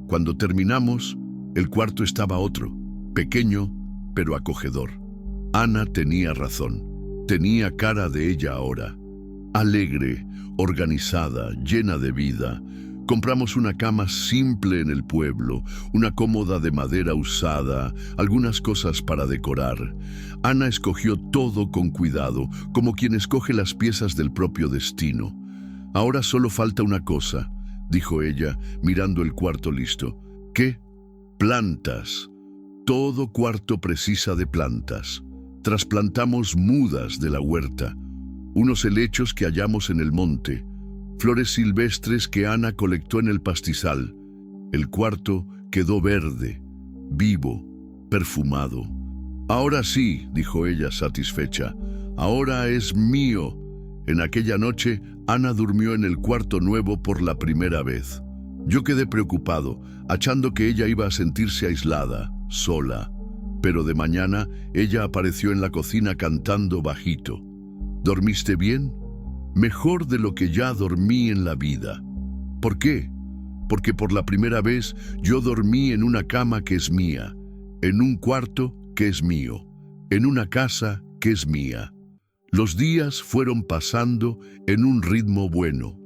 Cuando terminamos, el cuarto estaba otro, pequeño, pero acogedor. Ana tenía razón. Tenía cara de ella ahora. Alegre, organizada, llena de vida. Compramos una cama simple en el pueblo, una cómoda de madera usada, algunas cosas para decorar. Ana escogió todo con cuidado, como quien escoge las piezas del propio destino. Ahora solo falta una cosa, dijo ella, mirando el cuarto listo. ¿Qué? Plantas. Todo cuarto precisa de plantas. Trasplantamos mudas de la huerta, unos helechos que hallamos en el monte, flores silvestres que Ana colectó en el pastizal. El cuarto quedó verde, vivo, perfumado. Ahora sí, dijo ella satisfecha, ahora es mío. En aquella noche, Ana durmió en el cuarto nuevo por la primera vez. Yo quedé preocupado, achando que ella iba a sentirse aislada, sola. Pero de mañana, ella apareció en la cocina cantando bajito. ¿Dormiste bien? Mejor de lo que ya dormí en la vida. ¿Por qué? Porque por la primera vez yo dormí en una cama que es mía, en un cuarto que es mío, en una casa que es mía. Los días fueron pasando en un ritmo bueno.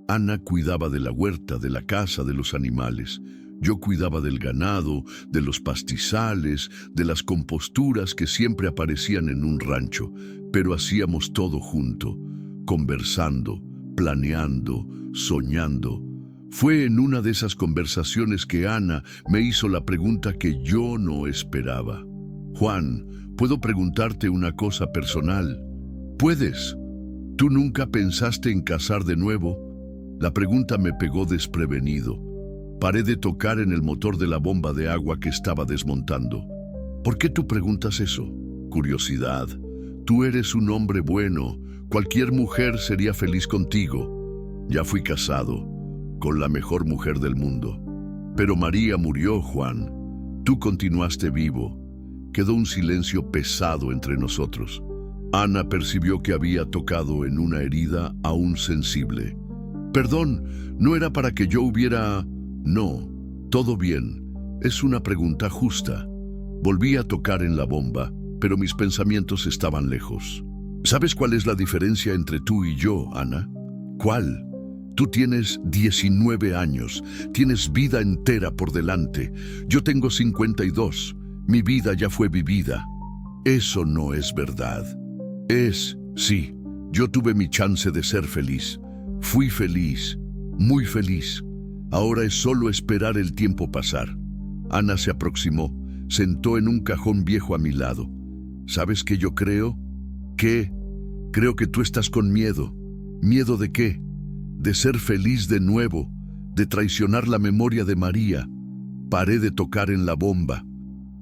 Ana cuidaba de la huerta, de la casa, de los animales. Yo cuidaba del ganado, de los pastizales, de las composturas que siempre aparecían en un rancho, pero hacíamos todo junto, conversando, planeando, soñando. Fue en una de esas conversaciones que Ana me hizo la pregunta que yo no esperaba. Juan, ¿puedo preguntarte una cosa personal? ¿Puedes? ¿Tú nunca pensaste en casar de nuevo? La pregunta me pegó desprevenido. Paré de tocar en el motor de la bomba de agua que estaba desmontando. ¿Por qué tú preguntas eso? Curiosidad. Tú eres un hombre bueno. Cualquier mujer sería feliz contigo. Ya fui casado, con la mejor mujer del mundo. Pero María murió, Juan. Tú continuaste vivo. Quedó un silencio pesado entre nosotros. Ana percibió que había tocado en una herida aún sensible. Perdón, no era para que yo hubiera... No, todo bien. Es una pregunta justa. Volví a tocar en la bomba, pero mis pensamientos estaban lejos. ¿Sabes cuál es la diferencia entre tú y yo, Ana? ¿Cuál? Tú tienes 19 años, tienes vida entera por delante. Yo tengo 52. Mi vida ya fue vivida. Eso no es verdad. Sí, yo tuve mi chance de ser feliz. Fui feliz, muy feliz. Ahora es solo esperar el tiempo pasar. Ana se aproximó, sentó en un cajón viejo a mi lado. ¿Sabes qué yo creo? ¿Qué? Creo que tú estás con miedo. ¿Miedo de qué? De ser feliz de nuevo, de traicionar la memoria de María. Paré de tocar en la bomba.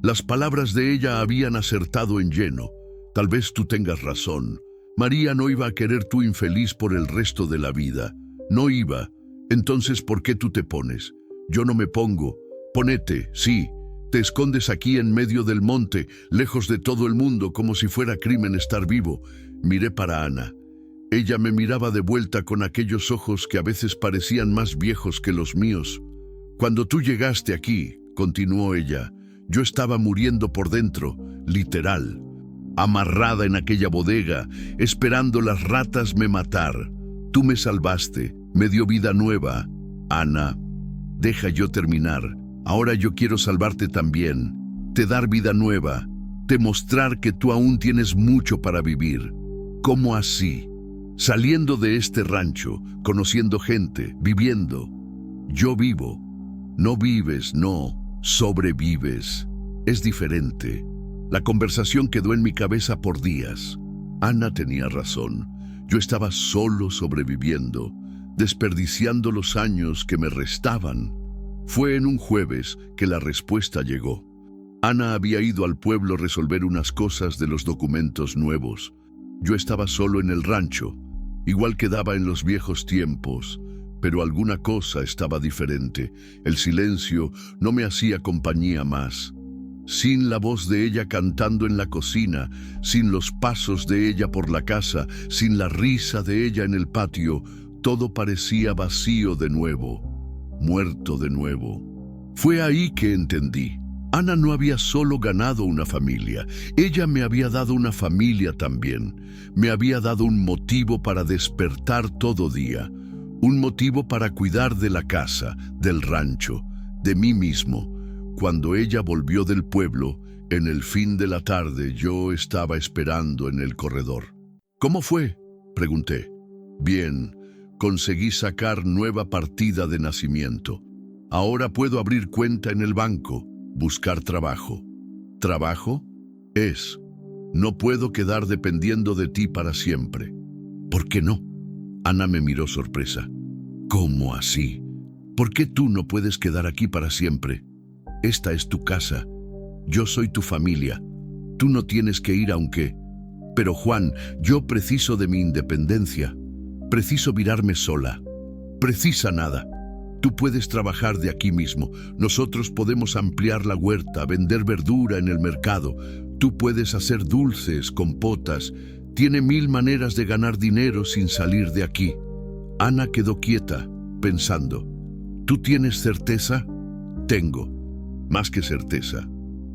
Las palabras de ella habían acertado en lleno. Tal vez tú tengas razón. María no iba a querer tú infeliz por el resto de la vida. No iba. Entonces, ¿por qué tú te pones? Yo no me pongo. Ponete, sí. Te escondes aquí en medio del monte, lejos de todo el mundo, como si fuera crimen estar vivo. Miré para Ana. Ella me miraba de vuelta con aquellos ojos que a veces parecían más viejos que los míos. Cuando tú llegaste aquí, continuó ella, yo estaba muriendo por dentro, literal. Amarrada en aquella bodega, esperando las ratas me matar. Tú me salvaste, me dio vida nueva. Ana, deja yo terminar. Ahora yo quiero salvarte también, te dar vida nueva, demostrar que tú aún tienes mucho para vivir. ¿Cómo así? Saliendo de este rancho, conociendo gente, viviendo. Yo vivo. No vives, no, sobrevives. Es diferente. La conversación quedó en mi cabeza por días. Ana tenía razón. Yo estaba solo sobreviviendo, desperdiciando los años que me restaban. Fue en un jueves que la respuesta llegó. Ana había ido al pueblo a resolver unas cosas de los documentos nuevos. Yo estaba solo en el rancho. Igual quedaba en los viejos tiempos, pero alguna cosa estaba diferente. El silencio no me hacía compañía más. Sin la voz de ella cantando en la cocina, sin los pasos de ella por la casa, sin la risa de ella en el patio, todo parecía vacío de nuevo, muerto de nuevo. Fue ahí que entendí. Ana no había solo ganado una familia, ella me había dado una familia también. Me había dado un motivo para despertar todo día, un motivo para cuidar de la casa, del rancho, de mí mismo. Cuando ella volvió del pueblo, en el fin de la tarde yo estaba esperando en el corredor. ¿Cómo fue?, pregunté. Bien, conseguí sacar nueva partida de nacimiento. Ahora puedo abrir cuenta en el banco, buscar trabajo. ¿Trabajo? No puedo quedar dependiendo de ti para siempre. ¿Por qué no? Ana me miró sorpresa. ¿Cómo así? ¿Por qué tú no puedes quedar aquí para siempre? Esta es tu casa. Yo soy tu familia. Tú no tienes que ir aunque... Pero Juan, yo preciso de mi independencia. Preciso virarme sola. Precisa nada. Tú puedes trabajar de aquí mismo. Nosotros podemos ampliar la huerta, vender verdura en el mercado. Tú puedes hacer dulces, compotas. Tiene 1000 maneras de ganar dinero sin salir de aquí. Ana quedó quieta, pensando. ¿Tú tienes certeza? Tengo. Más que certeza.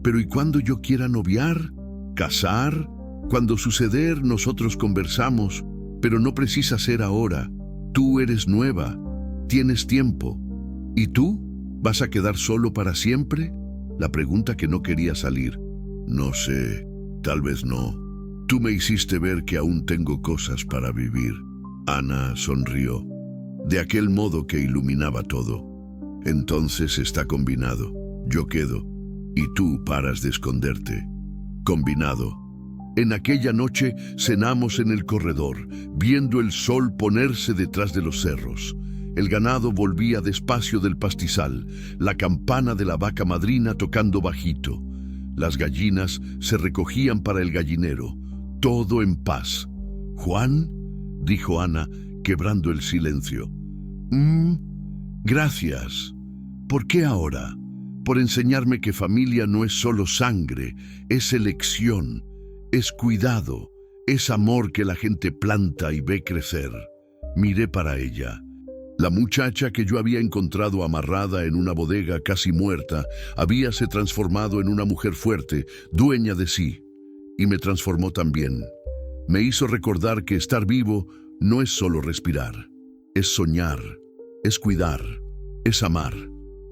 Pero ¿y cuando yo quiera noviar? ¿Casar? Cuando suceder, nosotros conversamos, pero no precisa ser ahora. Tú eres nueva. Tienes tiempo. ¿Y tú? ¿Vas a quedar solo para siempre? La pregunta que no quería salir. No sé, tal vez no. Tú me hiciste ver que aún tengo cosas para vivir. Ana sonrió, de aquel modo que iluminaba todo. Entonces está combinado. Yo quedo, y tú paras de esconderte. Combinado. En aquella noche cenamos en el corredor, viendo el sol ponerse detrás de los cerros. El ganado volvía despacio del pastizal, la campana de la vaca madrina tocando bajito. Las gallinas se recogían para el gallinero, todo en paz. «¿Juan?», dijo Ana, quebrando el silencio. Gracias. ¿Por qué ahora? Por enseñarme que familia no es solo sangre, es elección, es cuidado, es amor que la gente planta y ve crecer. Miré para ella. La muchacha que yo había encontrado amarrada en una bodega casi muerta, habíase transformado en una mujer fuerte, dueña de sí, y me transformó también. Me hizo recordar que estar vivo no es solo respirar, es soñar, es cuidar, es amar.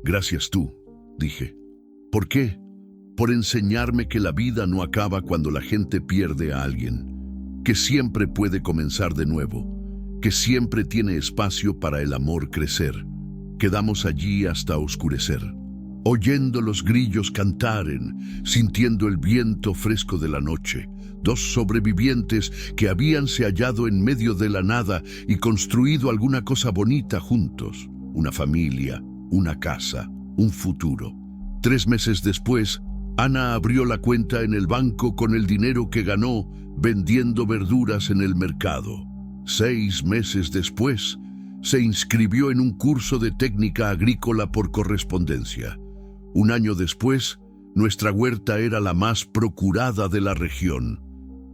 Gracias tú, dije. ¿Por qué? Por enseñarme que la vida no acaba cuando la gente pierde a alguien, que siempre puede comenzar de nuevo, que siempre tiene espacio para el amor crecer. Quedamos allí hasta oscurecer, oyendo los grillos cantaren, sintiendo el viento fresco de la noche. Dos sobrevivientes que habíanse hallado en medio de la nada y construido alguna cosa bonita juntos. Una familia, una casa, un futuro. 3 meses después, Ana abrió la cuenta en el banco con el dinero que ganó vendiendo verduras en el mercado. 6 meses después, se inscribió en un curso de técnica agrícola por correspondencia. 1 año después, nuestra huerta era la más procurada de la región.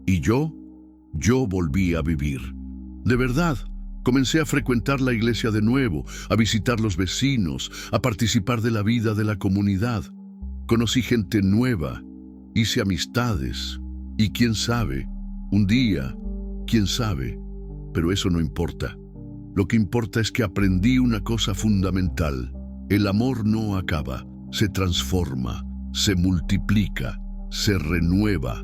Y yo volví a vivir. De verdad, comencé a frecuentar la iglesia de nuevo, a visitar los vecinos, a participar de la vida de la comunidad. Conocí gente nueva, hice amistades, y quién sabe, un día, quién sabe, pero eso no importa. Lo que importa es que aprendí una cosa fundamental. El amor no acaba, se transforma, se multiplica, se renueva.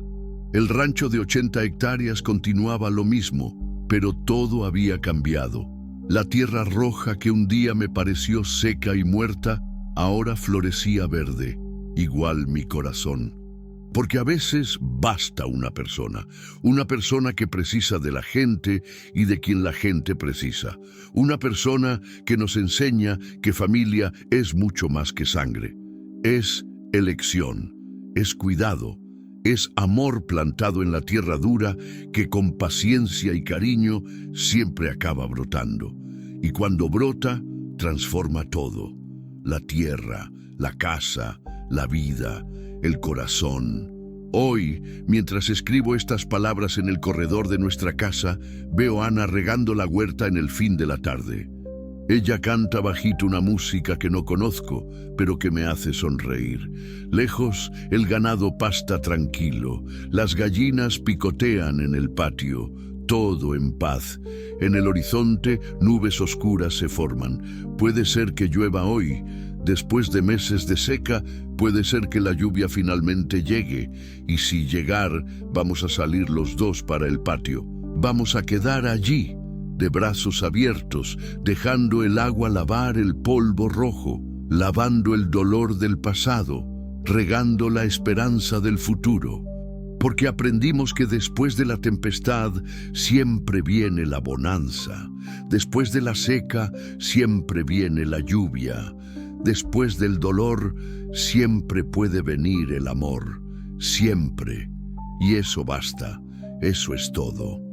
El rancho de 80 hectáreas continuaba lo mismo, pero todo había cambiado. La tierra roja que un día me pareció seca y muerta, ahora florecía verde, igual mi corazón. Porque a veces basta una persona que precisa de la gente y de quien la gente precisa. Una persona que nos enseña que familia es mucho más que sangre. Es elección, es cuidado, es amor plantado en la tierra dura que con paciencia y cariño siempre acaba brotando. Y cuando brota, transforma todo. La tierra, la casa, la vida, el corazón. Hoy, mientras escribo estas palabras en el corredor de nuestra casa, veo a Ana regando la huerta en el fin de la tarde. Ella canta bajito una música que no conozco, pero que me hace sonreír. Lejos, el ganado pasta tranquilo, las gallinas picotean en el patio, todo en paz. En el horizonte, nubes oscuras se forman. Puede ser que llueva hoy. Después de meses de seca, puede ser que la lluvia finalmente llegue, y si llegar, vamos a salir los dos para el patio. Vamos a quedar allí, de brazos abiertos, dejando el agua lavar el polvo rojo, lavando el dolor del pasado, regando la esperanza del futuro. Porque aprendimos que después de la tempestad siempre viene la bonanza, después de la seca siempre viene la lluvia. Después del dolor, siempre puede venir el amor, siempre. Y eso basta, eso es todo.